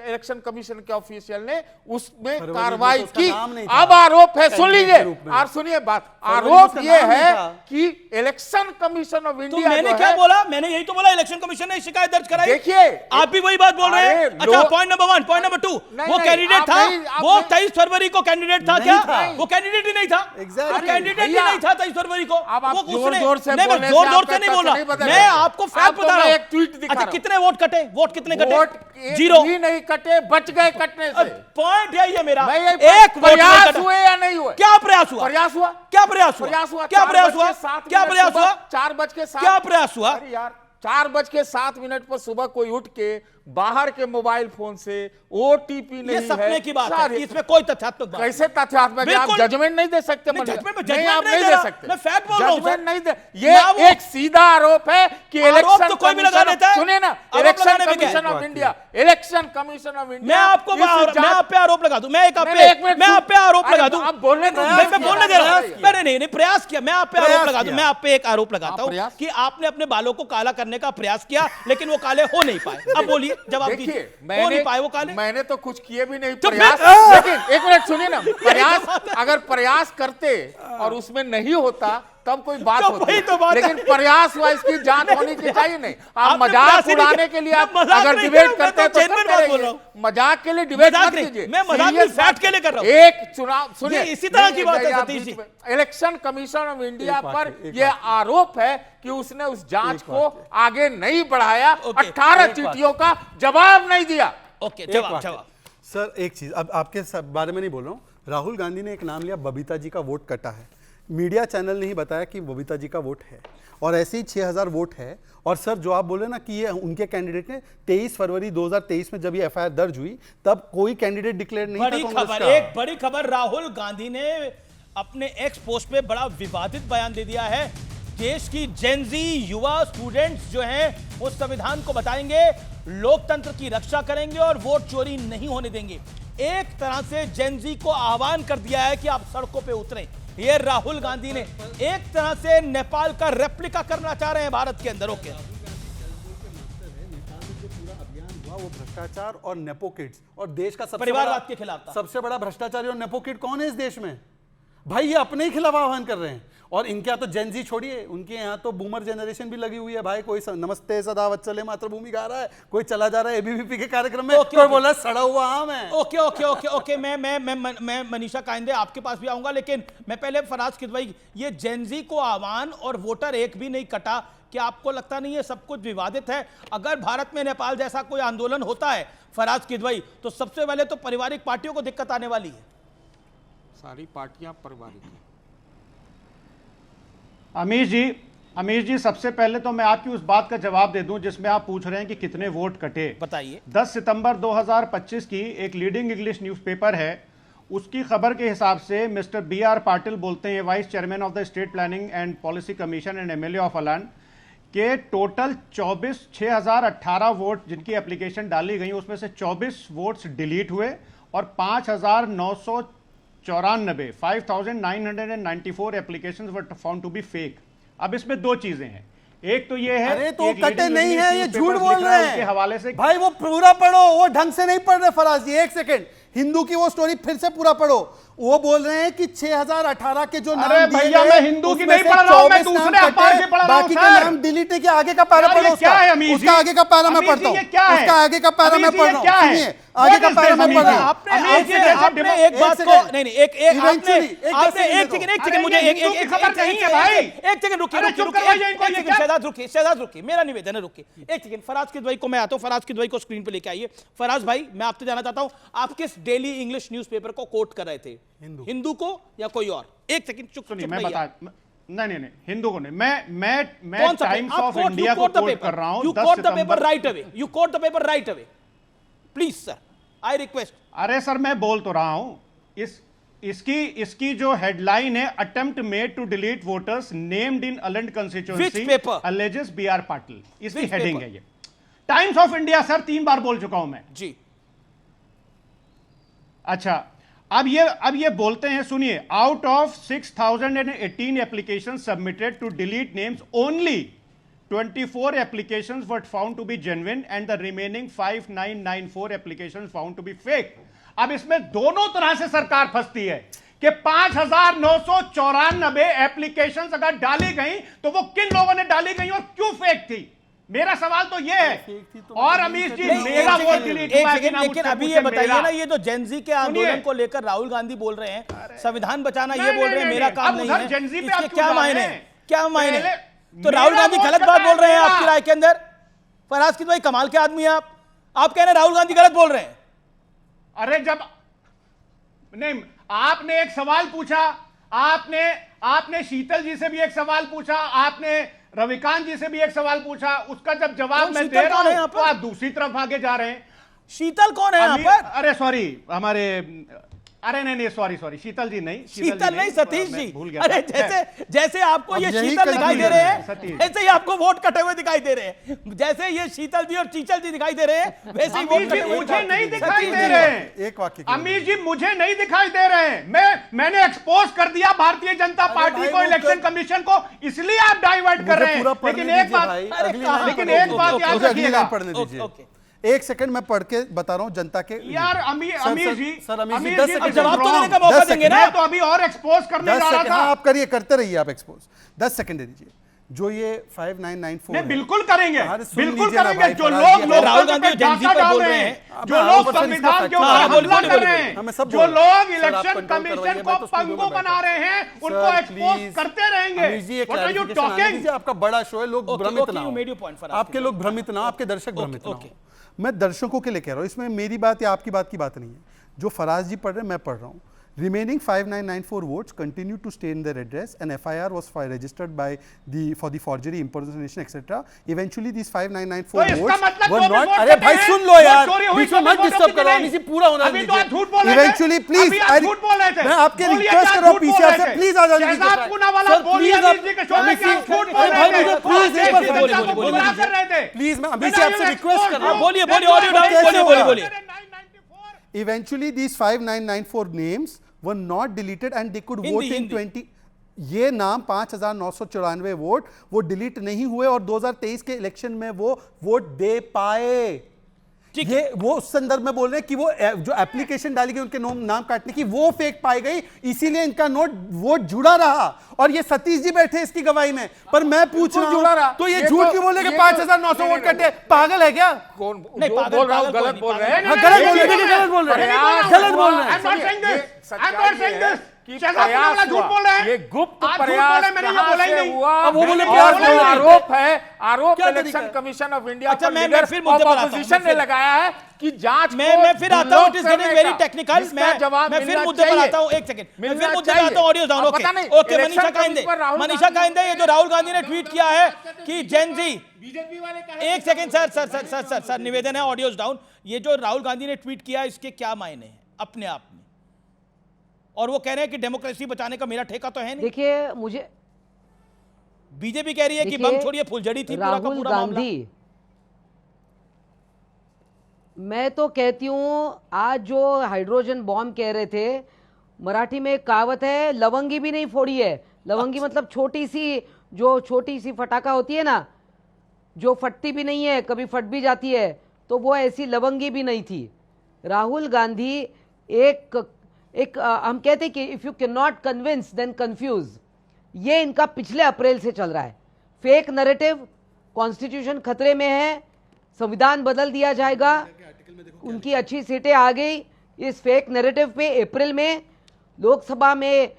इलेक्शन कमीशन के ऑफिशियल ने उसमें फरवरी में कार्रवाई तो उसका की। नाम नहीं था। अब आरोप है, सुन कैंडिडेट लीजिए के रूप में। और सुनिए बात, फरवरी में आरोप उसका ये नाम नहीं है था। कि इलेक्शन कमीशन ऑफ तो इंडिया मैंने जो क्या है, बोला? मैंने यही तो बोला, इलेक्शन कमीशन ने शिकायत दर्ज कराई। देखिए, आप भी वही बात बोल रहे हैं। अरे, अच्छा, पॉइंट नंबर 1, पॉइंट नंबर 2, नहीं, वो नहीं, कैंडिडेट आप था, नहीं, आप वो नहीं। 23 फरवरी को कैंडिडेट था नहीं क्या? था। वो कैंडिडेट ही नहीं था। Exactly. वो कैंडिडेट ही भैया, नहीं था 23 फरवरी को। अब आप वो उसने- जोर-जोर से नहीं, मैं बोलने से जोर-जोर आपका से नहीं तथ्य बोल नहीं रहा। बदल मैं रहा। आपको फैक्ट आपको बता मैं रहा हूं। एक ट्वीट दिखा अच्छा, रहा हूं। कितने वोट कटे? वोट कितने कटे? Vote zero. भी नहीं कटे, बच गए कटने से। पॉइंट यही है मेरा। मैं ये एक वोट नहीं प्रयास कटा। हुए या नहीं हुए? क्या प्रयास हुआ? प्रयास हुआ, क्या प्रयास हुआ? प्रयास हुआ, क्या प्रयास हुआ? 4:07 क्या प्रयास हुआ? 4:07 क्या प्रयास हुआ? अरे यार 4:07 पर सुबह कोई उठ के बाहर के मोबाइल फोन से ओटीपी नहीं ये है, सपने की बात है, सारे- इसमें कोई तथ्यात्मक बात कैसे तथ्यात्मक है? आप बिल्कुल। जजमेंट नहीं दे सकते नहीं, मंडली। judgment में नहीं, judgment आप नहीं नहीं दे दे रहा। सकते। मैं fact बोल रहा हूं, Judgment सर। नहीं दे। मैं ये वो- एक सीधा आरोप है कि आरोप इलेक्शन तो कोई भी लगा देता है। सुनिए ना, आरोप इलेक्शन लगाने में क्या है? Commission of India, election commission of मैं इंडिया आपको मैं आप पे आरोप लगा दूं। मैं एक आप नहीं, पे एक मिनट मैं आप पे आरोप अरे, लगा दूं। आप बोलने दो। मैं बोलने दे रहा हूं। मैंने नहीं प्रयास किया। मैं आप पे आरोप प्रयास लगा दूं। किया। मैं आप पे एक आरोप लगाता हूं प्रयास? कि आपने अपने बालों को काला करने का प्रयास किया, लेकिन वो काले हो नहीं पाए। अब बोलिए, जवाब देखिए, दीजिए। हो नहीं पाए वो काले। मैंने तो कुछ किए भी नहीं तो प्रयास, मैं- लेकिन एक मिनट सुनिए ना, प्रयास अगर प्रयास करते और उसमें नहीं होता तब कोई बात तो होती, वही तो बात है। लेकिन प्रयास हुआ, इसकी जांच होनी की चाहिए नहीं। आप आपने मजाक प्रयास ही नहीं उड़ाने किया। के लिए मैं आप मजाक अगर नहीं डिबेट कर रहा हूं, करते मैं हैं तो genuine सब बात बोल करेंगे। रहा हूं। मजाक के लिए डिबेट मजाक मत नहीं, कीजिए। मैं मजाक नहीं, Serious fact बात- के लिए कर रहा हूं। एक चुनाव सुनिए, ये इसी तरह की बात है, आप सतीश बीच जी। में- इलेक्शन कमीशन ऑफ इंडिया एक बात पर है, एक यह बात आरोप है कि उसने उस जांच एक को बात है। आगे नहीं बढ़ाया, ओके, 18 एक बात। चिट्ठियों का जवाब नहीं दिया। ओके, एक जवाब बात है। जवाब। सर एक चीज, अब आपके बारे में नहीं बोल रहा हूँ। राहुल गांधी ने एक नाम लिया, बबीता जी का वोट कटा है। मीडिया चैनल ने ही बताया कि बबीता जी का वोट है, और ऐसे ही 6000 वोट है। और सर जो आप बोले ना कि ये उनके कैंडिडेट ने 23 फरवरी 2023 में जब ये एफआईआर दर्ज हुई तब कोई कैंडिडेट डिक्लेयर नहीं था बड़ी कांग्रेस खबर, का। एक बड़ी खबर, राहुल गांधी ने अपने एक्स पोस्ट पे बड़ा विवादित बयान दे दिया है। देश की जेनजी युवा स्टूडेंट्स जो हैं वो संविधान को बताएंगे, लोकतंत्र की रक्षा करेंगे और वोट चोरी नहीं होने देंगे। एक तरह से जेनजी को आह्वान कर दिया है कि आप सड़कों पे उतरें। ये राहुल गांधी ने एक तरह से नेपाल का रेप्लिका करना चाह रहे हैं भारत के अंदर। ओके, वो भ्रष्टाचार और नेपो किड्स, और देश का सबसे परिवारवाद बड़ा- के खिलाफ था। सबसे बड़ा भ्रष्टाचारी और नेपो किड कौन है इस देश में? भाई ये अपने ही खिलाफ आह्वान कर रहे हैं। और इनके यहाँ तो जेनजी छोड़िए, उनके यहाँ तो बूमर जनरेशन भी लगी हुई है। भाई कोई नमस्ते सदा वत्सले मातृभूमि गा रहा है, कोई चला जा रहा है एबीवीपी के कार्यक्रम में, कोई बोला सड़ा हुआ आम है। ओके ओके ओके ओके, मैं मनीषा कायंदे आपके पास भी आऊंगा, लेकिन मैं पहले फराज किदवई, ये जेनजी को आह्वान और वोटर एक भी नहीं कटा, क्या आपको लगता नहीं है सब कुछ विवादित है? अगर भारत में नेपाल जैसा कोई आंदोलन होता है फराज किदवई, तो सबसे पहले तो पारिवारिक पार्टियों को दिक्कत आने वाली है। सारी पार्टियां पारिवारिक हैं। अमीर जी सबसे पहले तो मैं आपकी उस बात का जवाब दे दूं जिसमें आप पूछ रहे हैं कि कितने वोट कटे। बताइए। 10 सितंबर 2025 की एक लीडिंग इंग्लिश न्यूज़पेपर है, उसकी खबर के हिसाब से मिस्टर BR पाटिल बोलते हैं, vice chairman of the state planning and policy commission and MLA of अलान, कि टोटल 6018 वोट जिनकी एप्लीकेशन डाली गई उसमें से 24 वोट्स डिलीट हुए और 5994 applications were found to be fake. अब इसमें दो चीजें हैं, एक तो ये है, अरे तो एक कटे leading नहीं है, ये newspaper झूठ लिख बोल रहा है रहे उसके हैं हवाले से। भाई वो पूरा पढ़ो, वो ढंग से नहीं पढ़ रहे फराज जी। एक सेकंड, हिंदू की वो स्टोरी फिर से पूरा पढ़ो। वो बोल रहे हैं कि 6018 के जो नाम अरे दिए भैया गए, मैं हिंदू की उसमें नहीं से पढ़ रहा हूं, मैं 24 दूसरे नाम अखबार कटे, के पढ़ रहा हूं बाकी सर। का नाम डिलीट है। कि आगे का पैरा यार, ये पढ़ो क्या है अमीश जी? उसका आगे का पैरा मैं अमीश पढ़ता जी, हूं, ये क्या है? उसका आगे का पैरा मैं अमीश जी, पढ़ ये रहा क्या हूं। है? सुनिए, आगे का पैरा मैं पढ़ रहा हूं। आपने अमीश जी, आपने आपने एक बात को नहीं नहीं एक एक आपने एक सेकंड मुझे एक खबर नहीं है भाई। एक सेकंड रुकिए अरे रुकिए चुप करवाइए इनको, ये रुकिए क्या? शहजाद रुकिए मेरा निवेदन है, रुकिए एक सेकंड। फराज किदवई को मैं आता हूं, फराज किदवई को स्क्रीन पे लेके आइए। फराज भाई मैं आपसे जानना चाहता हूं, आप किस डेली इंग्लिश न्यूज़पेपर को कोट कर रहे थे, हिंदू को या कोई और? एक सेकंड चुप सुनिए, चुप मैं रहिए। बता नहीं हिंदू को नहीं, मैं कौन सा टाइम्स आप ऑफ कोट इंडिया को कोट कर रहा हूं। You quote the paper right away, you quote the paper right away please sir, I request. अरे सर मैं बोल तो रहा हूं, इसकी जो हेडलाइन है, attempt made to delete voters named in Aland constituency alleges BR Patil, इसकी हेडिंग है ये। टाइम्स ऑफ इंडिया सर 3 बार बोल चुका हूं मैं जी। अच्छा, अब ये बोलते हैं, सुनिए, out of 6018 application submitted to delete names only 24 applications were found to be genuine and the remaining 5994 applications found to be fake। अब इसमें दोनों तरह से सरकार फंसती है कि 5994 एप्लीकेशंस अगर डाली गई तो वो किन लोगों ने डाली गई और क्यों फेक थी। मेरा सवाल तो ये है। और अमीश जी, मेरा वोट डिलीट हुआ है कि ना, लेकिन अभी ये बताइए ना, ये जो जेनजी के आंदोलन को लेकर राहुल गांधी बोल रहे हैं, संविधान बचाना, ये बोल रहे हैं मेरा काम नहीं है, इसके क्या मायने, क्या मायने? तो राहुल गांधी गलत बात बोल रहे हैं आपकी राय के अंदर? फराज किदवई कमाल के आदमी हैं आप कह रहे हैं राहुल गांधी गलत बोल रहे हैं। अरे जब नहीं, आपने एक सवाल पूछा, आपने शीतल जी से भी एक सवाल पूछा, आपने रविकांत जी से भी एक सवाल पूछा, उसका जब जवाब मैं दे रहा हूं तो आप दूसरी तरफ आगे जा रहे हैं। शीतल कौन है यहाँ पर? अरे सॉरी, हमारे अरे नहीं सॉरी शीतल जी नहीं, शीतल नहीं, सतीश जी। भूल गया। अरे जैसे आपको ये शीतल दिखाई दे रहे हैं, ऐसे ही आपको वोट कटे हुए दिखाई दे रहे हैं। जैसे ये शीतल जी और चीचल जी दिखाई दे रहे हैं, वैसे ही वोट मुझे नहीं दिखाई दे रहे हैं। एक वाक्य अमीश जी, मुझे नहीं दिखाई दे रहे हैं। मैंने एक्सपोज कर दिया भारतीय जनता पार्टी को, इलेक्शन कमीशन को, इसलिए आप डाइवर्ट कर रहे हैं। लेकिन एक बात याद रखिएगा। एक सेकंड मैं पढ़ के बता रहा हूं जनता के। यार अमीश जी, सर अमीश जी, 10 सेकंड जवाब तो देने का मौका देंगे ना। तो अभी और एक्सपोज करने जा रहा था। आप करिए, करते रहिए आप एक्सपोज। 10 सेकंड दे दीजिए। जो ये 5994 बिल्कुल करेंगे, बिल्कुल करेंगे। जो लोग राहुल गांधी जेनजी पर बोल रहे हैं, जो लोग संविधान के ऊपर हमला कर रहे हैं, जो लोग इलेक्शन कमीशन को पंगु बना रहे हैं, उनको एक्सपोज करते रहेंगे। What are you talking? आपका बड़ा शो है, लोग भ्रमित ना हो, आपके लोग भ्रमित ना हो, आपके दर्शक भ्रमित ना हो। मैं दर्शकों के लिए कह रहा हूं, इसमें मेरी बात या आपकी बात की बात नहीं है। जो फराज जी पढ़ रहे हैं मैं पढ़ रहा हूं। Remaining 5994 votes continue to stay in their address. An FIR was registered by for the forgery, impersonation, etc. Eventually, these 5994 votes were not. अरे भाई सुन लो यार, बीच में मत डिस्टर्ब करो, इसी पूरा होना चाहिए। Eventually, please, मैं आपके रिक्वेस्ट कर रहा हूँ पीसीआर से, प्लीज आ जाइए। सर प्लीज, मैं अभी से आपसे रिक्वेस्ट कर रहा हूँ। बोलिए। Eventually, these 5994 names were not deleted and they could vote in 20। ये नाम 5994 वोट वो डिलीट नहीं हुए और 2023 के इलेक्शन में वो वोट दे पाए। ये वो उस संदर्भ में बोल रहे हैं कि वो जो एप्लीकेशन डाली गई उनके नाम काटने की, वो फेक पाई गई, इसीलिए इनका वोट जुड़ा रहा। और ये सतीश जी बैठे इसकी गवाही में। पर मैं पूछ रहा हूं, तो ये झूठ क्यों बोले कि 5900 वोट कटे? पागल है क्या? कौन बोल रहा हूं? गलत बोल रहे हैं। गलत बोल रहे हैं। झूठ बोल रहे हैं। ये गुप्त प्रयास कहां से हुआ? वो बोले आरोप इलेक्शन कमीशन ऑफ इंडिया पर लीडर ऑफ ऑपोजिशन ने लगाया है कि जांच मैं फिर आता हूं, it is getting very technical. मैं फिर मुद्दे पर आता हूं, एक सेकंड मैं फिर मुद्दे पर आता हूं। Audio down. ओके मनीषा काइंदे, ये जो राहुल गांधी ने ट्वीट किया है कि जेनजी, बीजेपी वाले, एक सेकंड सर निवेदन है, ऑडियो डाउन। ये जो राहुल गांधी ने ट्वीट किया, इसके क्या मायने हैं अपने आप में? और वो कह रहे हैं कि डेमोक्रेसी बचाने का मेरा ठेका तो है नहीं। देखिए, मुझे बीजेपी कह रही है कि बम छोड़िए फुलझड़ी थी पूरा का राहुल पूरा मामला। गांधी, मैं तो कहती हूं आज जो हाइड्रोजन बॉम्ब कह रहे थे, मराठी में एक कहावत है, लवंगी भी नहीं फोड़ी है। लवंगी मतलब छोटी सी फटाका होती है ना, जो फटती भी नहीं है, कभी फट भी जाती है, तो वो ऐसी लवंगी भी नहीं थी। राहुल गांधी एक हम कहते हैं कि if you can not convince then confuse, ये इनका पिछले अप्रैल से चल रहा है। फेक नैरेटिव, कॉन्स्टिट्यूशन खतरे में है, संविधान बदल दिया जाएगा, उनकी अच्छी सीटें आ गई। इस फेक नैरेटिव पे अप्रैल में लोकसभा में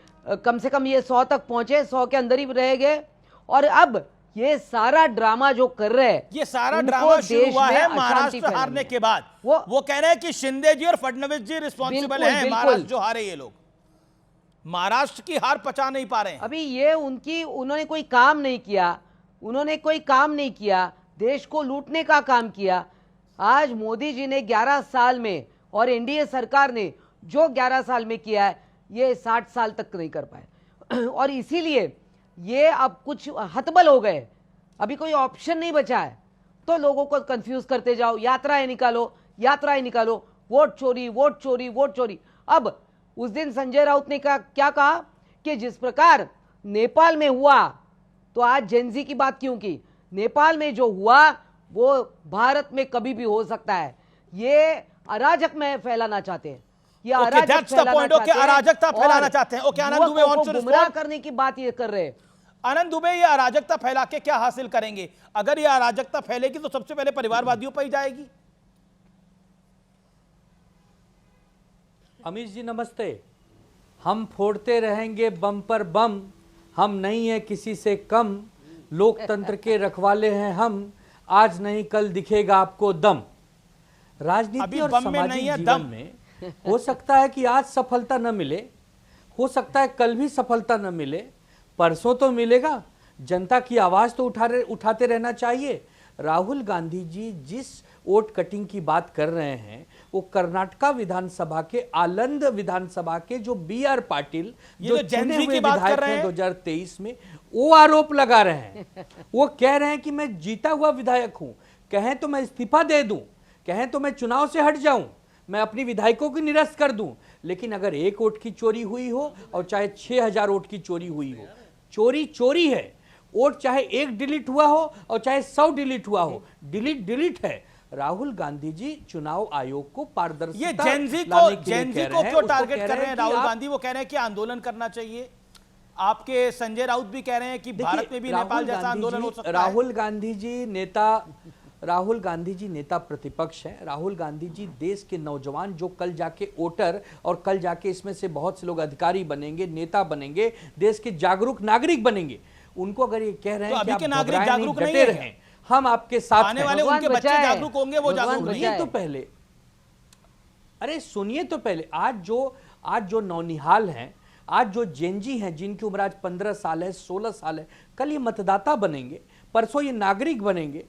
कम से कम ये 100 तक पहुंचे, 100 के अंदर ही रह गए। और अब ये सारा ड्रामा जो कर रहे हैं, ये सारा ड्रामा शुरू हुआ है महाराष्ट्र हारने के बाद। वो कह रहे हैं कि शिंदे जी और फडणवीस जी रिस्पॉन्सिबल हैं महाराष्ट्र जो हारे। ये लोग महाराष्ट्र की हार पचा नहीं पा रहे हैं। अभी ये उन्होंने कोई काम नहीं किया, उन्होंने कोई काम नहीं किया, देश को लूटने का काम किया। आज मोदी जी ने 11 साल में और एनडीए सरकार ने जो 11 साल में किया है, ये 60 साल तक नहीं कर पाए। और इसीलिए ये अब कुछ हतबल हो गए, अभी कोई ऑप्शन नहीं बचा है। तो लोगों को कंफ्यूज करते जाओ, यात्राएं निकालो, वोट चोरी। अब उस दिन संजय राउत ने क्या कहा कि जिस प्रकार नेपाल में हुआ, तो आज जेनजी की बात क्यों की, नेपाल में जो हुआ वो भारत में कभी भी हो सकता है। ये अराजक में फैलाना चाहते हैं, ये अराजकता फैलाना चाहते हैं। ओके, आनंद दुबे गुमराह करने की बात ये कर रहे हैं। आनंद दुबे, ये अराजकता फैला के क्या हासिल करेंगे? अगर ये अराजकता फैलेगी तो सबसे पहले परिवारवादियों पर ही जाएगी। अमीश जी नमस्ते। हम फोड़ते रहेंगे बम पर बम, हम नहीं है किसी से कम, लोकतंत्र के रखवाले हैं हम, आज नहीं कल दिखेगा आपको दम। राजनीति और सामाजिक जीवन में हो सकता है कि आज सफलता न मिले, हो सकता है कल भी सफलता न मिले, परसों तो मिलेगा। जनता की आवाज तो उठाते रहना चाहिए। राहुल गांधी जी जिस वोट कटिंग की बात कर रहे हैं, वो कर्नाटका विधानसभा के आलंद विधानसभा के जो BR पाटिल जो चुने हुए विधायक हैं 2023 में, वो आरोप लगा रहे हैं। वो कह रहे हैं कि मैं जीता हुआ विधायक हूं, कहें तो मैं इस्तीफा दे दूं, कहें तो मैं चुनाव से हट जाऊं, मैं अपनी विधायकों को निरस्त कर दूं। लेकिन अगर 1 वोट की चोरी हुई हो और चाहे 6000 वोट की चोरी हुई हो, चोरी है। वोट चाहे 1 डिलीट हुआ हो और चाहे 100 डिलीट हुआ हो, डिलीट है। राहुल गांधी जी चुनाव आयोग को पारदर्शिता, ये जेनजी को क्यों टारगेट कर रहे हैं राहुल गांधी? वो कह रहे हैं कि आंदोलन करना चाहिए। आपके संजय राउत भी कह रहे हैं कि भारत में भी नेपाल जैसा आंदोलन हो सकता है। राहुल गांधी जी नेता प्रतिपक्ष है। राहुल गांधी जी देश के नौजवान जो कल जाके वोटर और कल जाके इसमें से बहुत से लोग अधिकारी बनेंगे, नेता बनेंगे, देश के जागरूक नागरिक बनेंगे, उनको अगर ये कह रहे हैं कि आप नागरिक जागरूक नहीं रहें, हम आपके साथ आने वाले उनके बच्चे जागरूक होंगे, वो जागरूक नहीं है। तो पहले अरे सुनिए तो पहले, आज जो नौनिहाल हैं, आज जो जेनजी हैं जिनकी उम्र आज 15 साल है, 16 साल है, कल ये मतदाता बनेंगे, परसों ये नागरिक बनेंगे,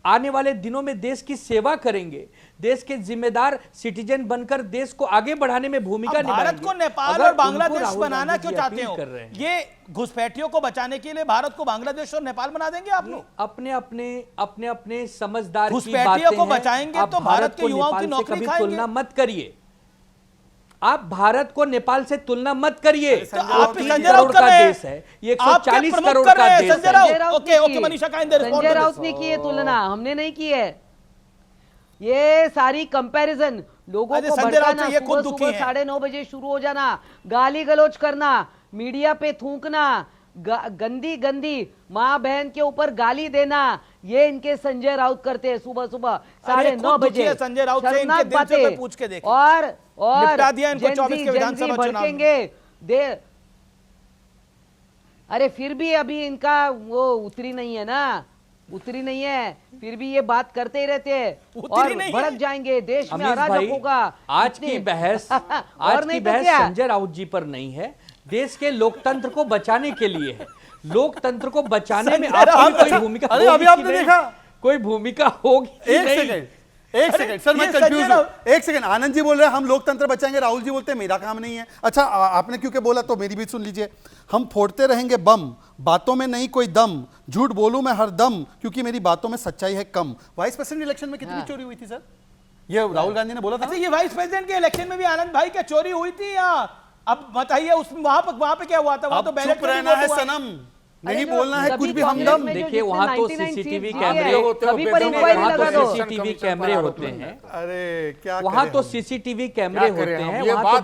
आने वाले दिनों में देश की सेवा करेंगे, देश के जिम्मेदार सिटीजन बनकर देश को आगे बढ़ाने में भूमिका निभाएंगे। भारत को नेपाल और बांग्लादेश बनाना क्यों चाहते हो? ये घुसपैठियों को बचाने के लिए भारत को बांग्लादेश और नेपाल बना देंगे आप लोग? अपने समझदार घुसपैठियों को बचाएंगे तो भारत के युवाओं की नौकरी खाएंगे। तुलना मत करिए, आप भारत को नेपाल से तुलना मत करिए। तो आप 3 करोड़ का देश है, ये 140 करोड़ का देश है। ओके मनीषा संजय राउत ने की है तुलना, हमने नहीं की है। ये सारी कंपैरिजन लोगों को भड़काना, सुबह 9:30 बजे शुरू हो जाना, गाली गलौज करना, मीडिया पे थूकना, गंदी माँ बहन के ऊपर गाली देना, ये इनके संजय राउत करते हैं सुबह 9:30 बजे। संजय राउत से इनके दिल से पूछ के देखो। और निपटा दिया इनको 24 के विधानसभा चुनाव में। अरे फिर भी अभी इनका वो उतरी नहीं है, फिर भी ये बात करते ही रहते हैं और भड़क जाएंगे, देश में अराजक होगा। आज की बहस संजय राउत जी पर नहीं है, देश के लोकतंत्र को बचाने के लिए है। लोकतंत्र को बचाने में आपकी कोई भूमिका, अभी आपने देखा कोई भूमिका होगी? एक सेकंड सर, मैं कंफ्यूज हूं। एक सेकंड, आनंद जी बोल रहे हैं हम लोकतंत्र बचाएंगे, राहुल जी बोलते हैं मेरा काम नहीं है। अच्छा, आपने क्योंकि बोला तो मेरी भी सुन लीजिए। हम फोड़ते रहेंगे बम बातों में नहीं कोई दम, झूठ बोलूं मैं हर दम, क्योंकि मेरी बातों में सच्चाई है कम। वाइस प्रेसिडेंट इलेक्शन में कितनी चोरी हुई थी सर? ये राहुल गांधी ने बोला था। अच्छा, ये वाइस प्रेसिडेंट के इलेक्शन में भी आनंद भाई क्या चोरी हुई थी या अब बताइए उसमें वहां पे क्या हुआ था? वहां तो बैलेट चुप रहना है सनम, नहीं बोलना है कुछ भी हमदम। देखिए वहां तो सीसीटीवी कैमरे होते हैं। अरे क्या वहां तो सीसीटीवी कैमरे होते हैं, वहां तो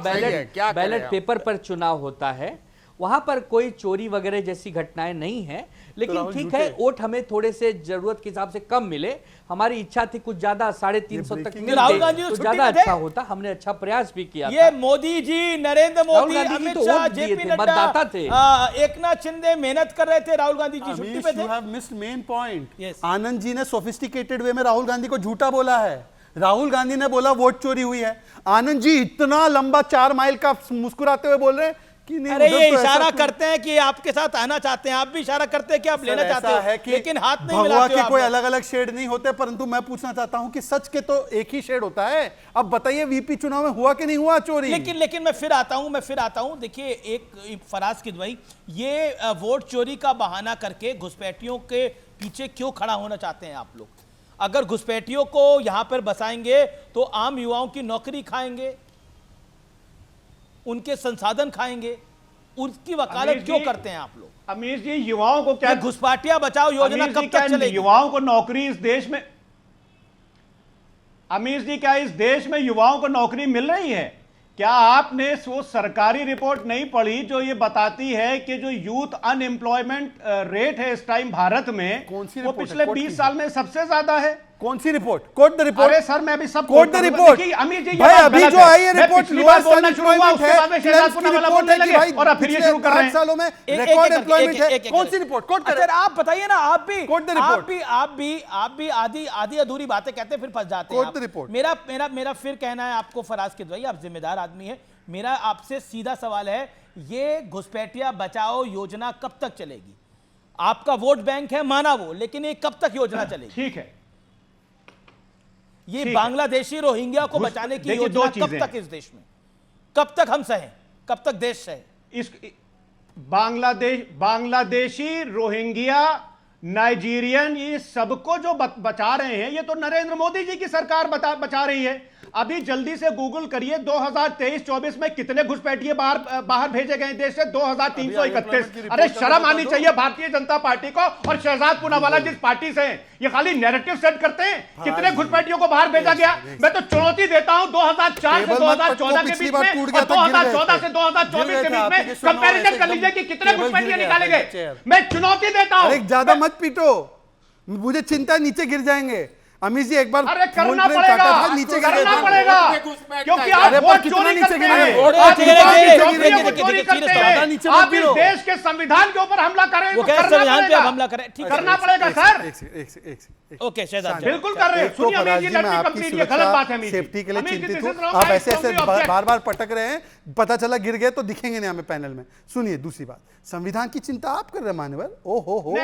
बैलेट पेपर पर चुनाव होता है, वहां पर कोई चोरी वगैरह जैसी घटनाएं नहीं है। लेकिन ठीक है, वोट हमें थोड़े से जरूरत के हिसाब से कम मिले, हमारी इच्छा थी कुछ ज्यादा 350 तक मिल जाए तो ज्यादा अच्छा होता। हमने अच्छा प्रयास भी किया। ये मोदी जी, नरेंद्र मोदी, अमित शाह, जेपी नड्डा थे, एकनाथ शिंदे मेहनत कर रहे थे, राहुल गांधी जी छुट्टी पे थे। You have missed main point. Anand ji ने सोफिस्टिकेटेड वे में राहुल गांधी को झूठा बोला है। राहुल गांधी ने बोला वोट चोरी हुई है, आनंद जी इतना लंबा 4 माइल का मुस्कुराते हुए बोल रहे हैं कि नहीं। अरे ये इशारा करते हैं कि आपके साथ आना चाहते हैं, आप भी इशारा करते हैं कि आप लेना चाहते हैं, लेकिन हाथ नहीं मिलाते हो। के कोई अलग अलग शेड नहीं होते, परंतु मैं पूछना चाहता हूं कि सच के तो एक ही शेड होता है। अब बताइए वीपी चुनाव में हुआ कि नहीं हुआ चोरी? लेकिन मैं फिर आता हूं। देखिए, एक फराज किदवई, ये वोट चोरी का बहाना करके घुसपैठियों के पीछे क्यों खड़ा होना चाहते हैं आप लोग? अगर घुसपैठियों को यहां पर बसाएंगे तो आम युवाओं की नौकरी खाएंगे, उनके संसाधन खाएंगे, उसकी वकालत क्यों करते हैं आप लोग? अमीर जी, युवाओं को क्या घुसपैठिया बचाओ योजना कब तक चलेगी? युवाओं को नौकरी इस देश में, अमीर जी क्या इस देश में युवाओं को नौकरी मिल रही है? क्या आपने वो सरकारी रिपोर्ट नहीं पढ़ी जो ये बताती है कि जो यूथ अनएम्प्लॉयमेंट रेट है इस टाइम भारत में, वो पिछले 20 साल में सबसे ज्यादा है? कौन सी रिपोर्ट? Quote the report. अरे सर, मैं अभी सब कोट द रिपोर्ट। अमीर जी, भाई अभी जो आई है रिपोर्ट लोअर बोलना शुरू हुआ, उसके बाद में शेरपुर वाला बोलने लगे और अब फिर ये शुरू कर रहे हैं। सालों में रिकॉर्ड एम्प्लॉयमेंट है। कौन सी रिपोर्ट? कोट करें। अच्छा, आप बताइए ना, आप भी कोट द रिपोर्ट। आप भी आधी अधूरी बातें कहते हैं, फिर फंस जाते हैं। Quote the report. मेरा फिर कहना है आपको, फराज किदवई, आप जिम्मेदार आदमी है, मेरा आपसे सीधा सवाल है, ये घुसपैठिया बचाओ योजना कब तक चलेगी? आपका वोट बैंक है, माना वो, लेकिन ये कब तक योजना चलेगी? ठीक है, ये बांग्लादेशी रोहिंग्या को बचाने की योजना कब तक इस देश में, कब तक हम सहें, कब तक देश सहे? इस बांग्लादेशी, रोहिंग्या, नाइजीरियन, ये सबको जो बचा रहे हैं, ये तो नरेंद्र मोदी जी की सरकार बचा रही है। अभी जल्दी से गूगल करिए 2023-24 में कितने घुसपैठिए बाहर भेजे गए देश से? 2331। अरे शर्म आनी चाहिए भारतीय जनता पार्टी को और शहजाद पूनावाला जिस पार्टी से हैं, ये खाली नैरेटिव सेट करते हैं। कितने घुसपैठियों को बाहर भेजा गया? मैं तो चुनौती देता हूं 2004 से 2014 के बीच में और 2014 से 2024 के बीच में कंपैरिजन कर लीजिए कि कितने घुसपैठिए निकाले गए। मैं चुनौती देता हूं। ज्यादा मत पीटो, मुझे चिंता, नीचे गिर जाएंगे। अमित जी एक बार अरे करना पड़ेगा, नीचे करना पड़ेगा, क्योंकि आप वोट चोरी करते हैं, आप इस देश के संविधान के ऊपर हमला करें, वो कह संविधान पे हमला करें, करना पड़ेगा सर। ओके शहजाद, बिल्कुल कर रहे हैं। सुनिए अमीर जी, लेट मी कंप्लीट, ये गलत बात है अमीर जी। सेफ्टी के लिए चिंतित हूं, आप ऐसे बार पटक रहे हैं, पता चला गिर गए तो दिखेंगे नहीं हमें पैनल में। सुनिए दूसरी बात, संविधान की चिंता आप कर रहे हैं मान्यवर। ओहो,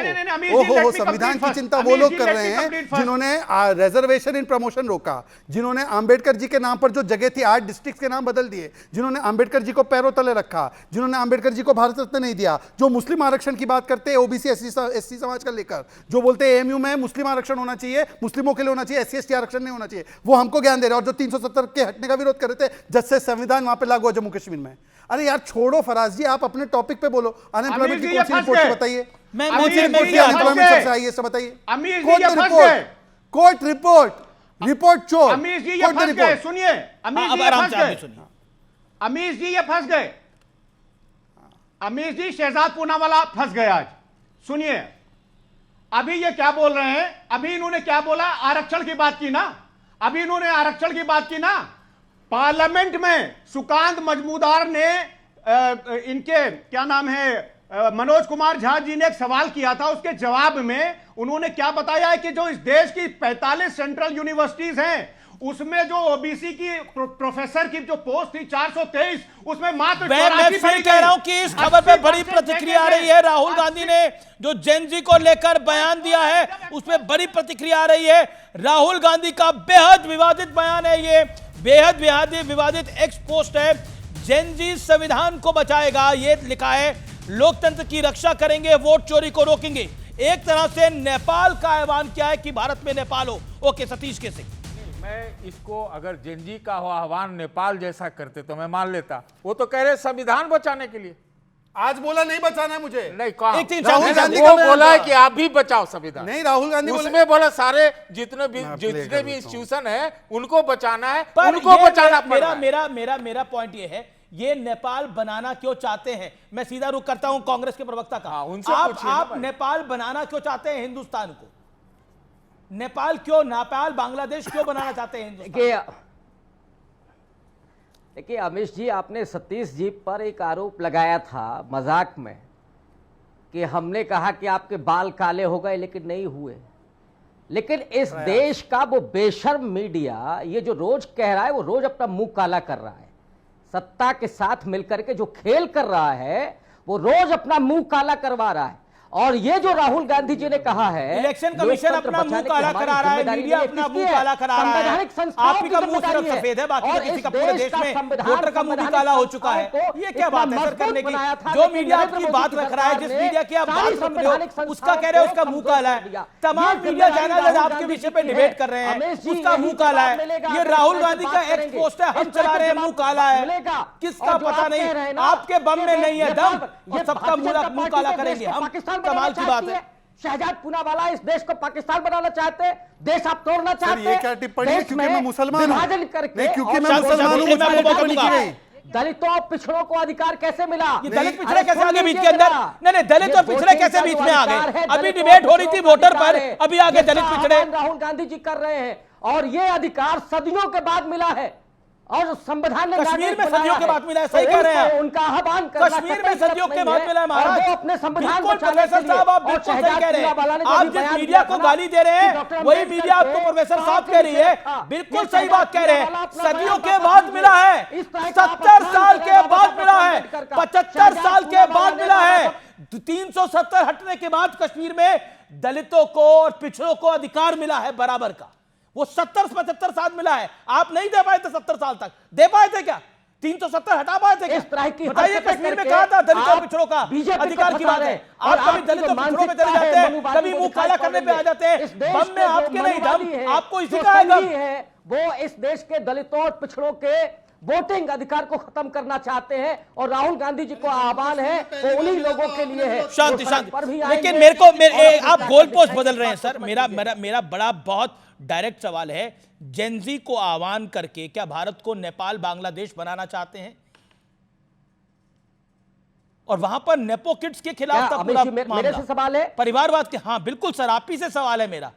संविधान की चिंता वो लोग कर रहे हैं जिन्होंने रिजर्वेशन इन प्रमोशन रोका, जिन्होंने अंबेडकर जी के नाम पर जो जगह थी 8 डिस्ट्रिक्ट के नाम बदल दिए, जिन्होंने अंबेडकर जी को पैरों तले रखा, जिन्होंने अंबेडकर जी को भारत रत्न नहीं दिया, जो मुस्लिम आरक्षण की बात करते हैं ओबीसी एससी समाज का लेकर, जो बोलते हैं एएमयू में मुस्लिम आरक्षण होना चाहिए, मुस्लिमों के लिए होना चाहिए, एससी एसटी आरक्षण नहीं होना चाहिए, वो हमको ज्ञान दे रहे हैं। और जो 370 के हटने का विरोध कर रहे थे जब से संविधान वहां पर लागू हो जम्मू कश्मीर में। अरे यार छोड़ो फराज जी, आप अपने टॉपिक पे बोलो। अनएम्प्लॉयमेंट की कौन सी रिपोर्ट बताइए? अनएम्प्लॉयमेंट सबसे आई है, सब बताइए। कोर्ट रिपोर्ट चोर। अमीर जी ये फंस गए, सुनिए अमीर जी ये फंस गए, अमीर जी ये फंस गए, अमीर जी शहजाद पूनावाला फंस गए आज। सुनिए अभी ये क्या बोल रहे हैं, अभी इन्होंने क्या बोला, आरक्षण की बात की ना, अभी इन्होंने आरक्षण की बात की ना। पार्लियामेंट में सुकांत मजमूदार ने इनके क्या नाम है मनोज कुमार झा जी ने एक सवाल किया था, उसके जवाब में उन्होंने क्या बताया है कि जो इस देश की 45 सेंट्रल यूनिवर्सिटीज हैं उसमें जो ओबीसी की प्रोफेसर की जो पोस्ट थी 423, उसमें मात्र मैं फिर कह रहा हूं कि इस खबर पे बड़ी प्रतिक्रिया आ रही है। राहुल गांधी ने जो जेनजी को लेकर बयान दिया है उसमें बड़ी प्रतिक्रिया आ रही है। राहुल गांधी का बेहद विवादित बयान है, ये बेहद विवादित एक्स पोस्ट है। जेनजी संविधान को बचाएगा, ये लिखा है लोकतंत्र की रक्षा करेंगे, वोट चोरी को रोकेंगे। एक तरह से नेपाल का आह्वान किया है कि भारत में नेपाल हो। ओके सतीश के सिंह, मैं इसको अगर जेनजी का हो आह्वान नेपाल जैसा करते तो मैं मान लेता। वो तो कह रहे संविधान बचाने के लिए। आज बोला नहीं बचाना है मुझे, नहीं कहा। एक चीज राहुल गांधी वो का बोला है कि आप भी बचाओ संविधान। नहीं, राहुल गांधी उसमें बोला सारे जितने भी इंस्टीट्यूशन है उनको बचाना है, पर उनको ये बचाना पड़ रहा है। मेरा पॉइंट ये है, ये नेपाल बनाना क्यों चाहते हैं? मैं सीधा रुख करता हूं कांग्रेस के प्रवक्ता का। उनसे पूछिए ना आप भाई। नेपाल बनाना क्यों चाहते हैं हिंदुस्तान को? नेपाल बांग्लादेश क्यों बनाना चाहते हैं हिंदुस्तान? देखिए अमीश जी, आपने सतीश जी पर एक आरोप लगाया था मजाक में कि हमने कहा कि आपके बाल काले हो गए, लेकिन नहीं हुए। लेकिन इस देश का वो बेशर्म मीडिया ये जो रोज कह रहा है, वो रोज अपना मुंह काला कर रहा है। सत्ता के साथ मिलकर के जो खेल कर रहा है, वो रोज अपना मुंह काला करवा रहा है। और ये जो राहुल गांधी जी ने कहा है, इलेक्शन कमीशन अपना मुंह काला करा रहा है, मीडिया अपना मुंह काला करा रहा है। आपकी का मुंह सिर्फ सफेद है, बाकी तो किसी का पूरे देश में वोटर का मुंह भी काला हो चुका है। ये क्या बात है सर करने की? जो मीडिया आपकी बात रख रहा है, जिस मीडिया की आप बात रख रहे हो, उसका कह रहे हो उसका मुंह काला है। तमाम मीडिया चैनल आपके विषय पे डिबेट कर रहे हैं, उसका मुंह काला है। ये राहुल गांधी का एक्स पोस्ट है, हम चला रहे हैं, मुंह काला है। किसका पता नहीं, आपके बम में नहीं है दम, और सबका मुंह काला करेंगे हम। कमाल की बात है। शहजाद पूनावाला इस देश को पाकिस्तान बनाना चाहते हैं, देश आप तोड़ना चाहते हैं। ये क्या टिप्पणी है? क्योंकि मैं मुसलमान हूं। विभाजन करके नहीं, क्योंकि मैं मुसलमान हूं, मुझे टिप्पणी की गई। दलितों और पिछड़ों को अधिकार कैसे मिला? ये दलित पिछड़े कैसे आगे बीच के अंदर? नहीं, दलित और पिछड़े कैसे बीच में आ गए? अभी डिबेट हो रही थी वोटर पर, अभी आगे दलित पिछड़े। राहुल गांधी जी कर रहे हैं, और ये अधिकार सदियों के बाद मिला है। और संविधान ने कश्मीर में सदियों के बाद मिला है, सही कह रहे हैं। उनका आह्वान करना कश्मीर में सदियों के बाद मिला है महाराज। वो अपने संविधान बिल्कुल प्रोफेसर साहब, आप बिल्कुल सही कह रहे हैं। आप जिस मीडिया को गाली दे रहे हैं, वही मीडिया आपको प्रोफेसर साहब कह रही है। बिल्कुल सही बात कह रहे हैं। सदियों के बाद मिला है, 70 साल के बाद मिला है, 75 साल के बाद मिला है। 370 हटने के बाद कश्मीर में दलितों को और पिछड़ों को अधिकार मिला है बराबर का। वो 70-75 साल मिला है। आप नहीं दे पाए थे 70 साल तक, दे पाए थे क्या? 370 हटा पाए थे क्या? बताइए, कश्मीर में कहा था दलित और पिछड़ों का अधिकार की बात है। आप कभी दलित और पिछड़ों में चले जाते हैं, कभी मुंह काला करने पे आ जाते हैं। दम में आपके नहीं दम, आपको इसी का है दम। वो इस देश के दलितों और पिछड़ों के वोटिंग अधिकार को खत्म करना चाहते हैं। और राहुल गांधी जी को आह्वान है, वो उन्हीं लोगों के लिए है। शांति शांति। लेकिन मेरे आप गोल पोस्ट बदल रहे हैं सर। मेरा बड़ा बहुत डायरेक्ट सवाल है, जेनजी को आह्वान करके क्या भारत को नेपाल बांग्लादेश बनाना चाहते हैं? और वहां पर नेपो किड्स के खिलाफ था पूरा मेरे से सवाल है, परिवारवाद के। हाँ बिल्कुल सर, आप ही से सवाल है मेरा।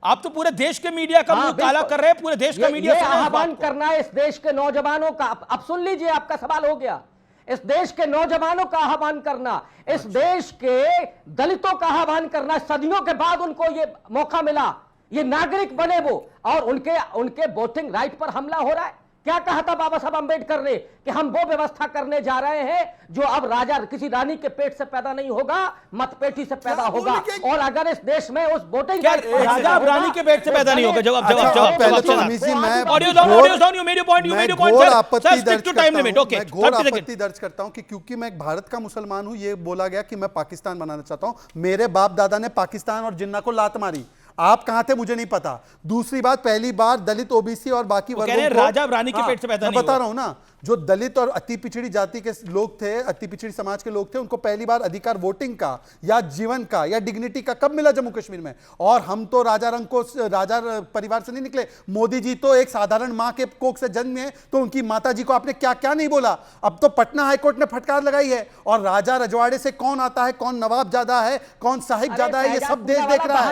आप तो पूरे देश के मीडिया का मुंह काला कर रहे हैं, पूरे देश का मीडिया आह्वान करना है इस देश के नौजवानों का। अब सुन लीजिए, आपका सवाल हो गया। इस देश के नौजवानों का आह्वान करना, इस देश के दलितों का आह्वान करना। सदियों के बाद उनको ये मौका मिला, ये नागरिक बने वो, और उनके वोटिंग राइट पर हमला हो रहा है। क्या कहा था बाबा साहब अंबेडकर ने कि हम वो व्यवस्था करने जा रहे हैं जो अब राजा किसी रानी के पेट से पैदा नहीं होगा, मतपेटी से पैदा होगा। और अगर इस देश में उस वोटिंग राजा अब रानी के पेट से पैदा नहीं होगा। जवाब पहले तो अमीश जी, मैं घोर आपत्ति दर्ज करता हूं कि क्योंकि मैं एक भारत का मुसलमान हूं, ये बोला गया कि मैं पाकिस्तान बनाना चाहता हूं। मेरे बाप दादा ने पाकिस्तान और जिन्ना को लात मारी। आप कहां थे मुझे नहीं पता। दूसरी बात, पहली बार दलित, ओबीसी और बाकी वर्गों को राजा रानी के पेट से पैदा नहीं बता रहा हूं ना, जो दलित और अति पिछड़ी जाति के लोग थे, अति पिछड़ी समाज के लोग थे, उनको पहली बार अधिकार वोटिंग का या जीवन का या डिग्निटी का कब मिला? जम्मू कश्मीर में। और हम तो राजा परिवार से नहीं निकले। मोदी जी तो एक साधारण मां के कोख से जन्म में, तो उनकी माता जी को आपने क्या क्या नहीं बोला। अब तो पटना हाईकोर्ट ने फटकार लगाई है, और राजा रजवाड़े से कौन आता है, कौन नवाब ज्यादा है, कौन साहिब ज्यादा है, ये सब देश देख रहा है।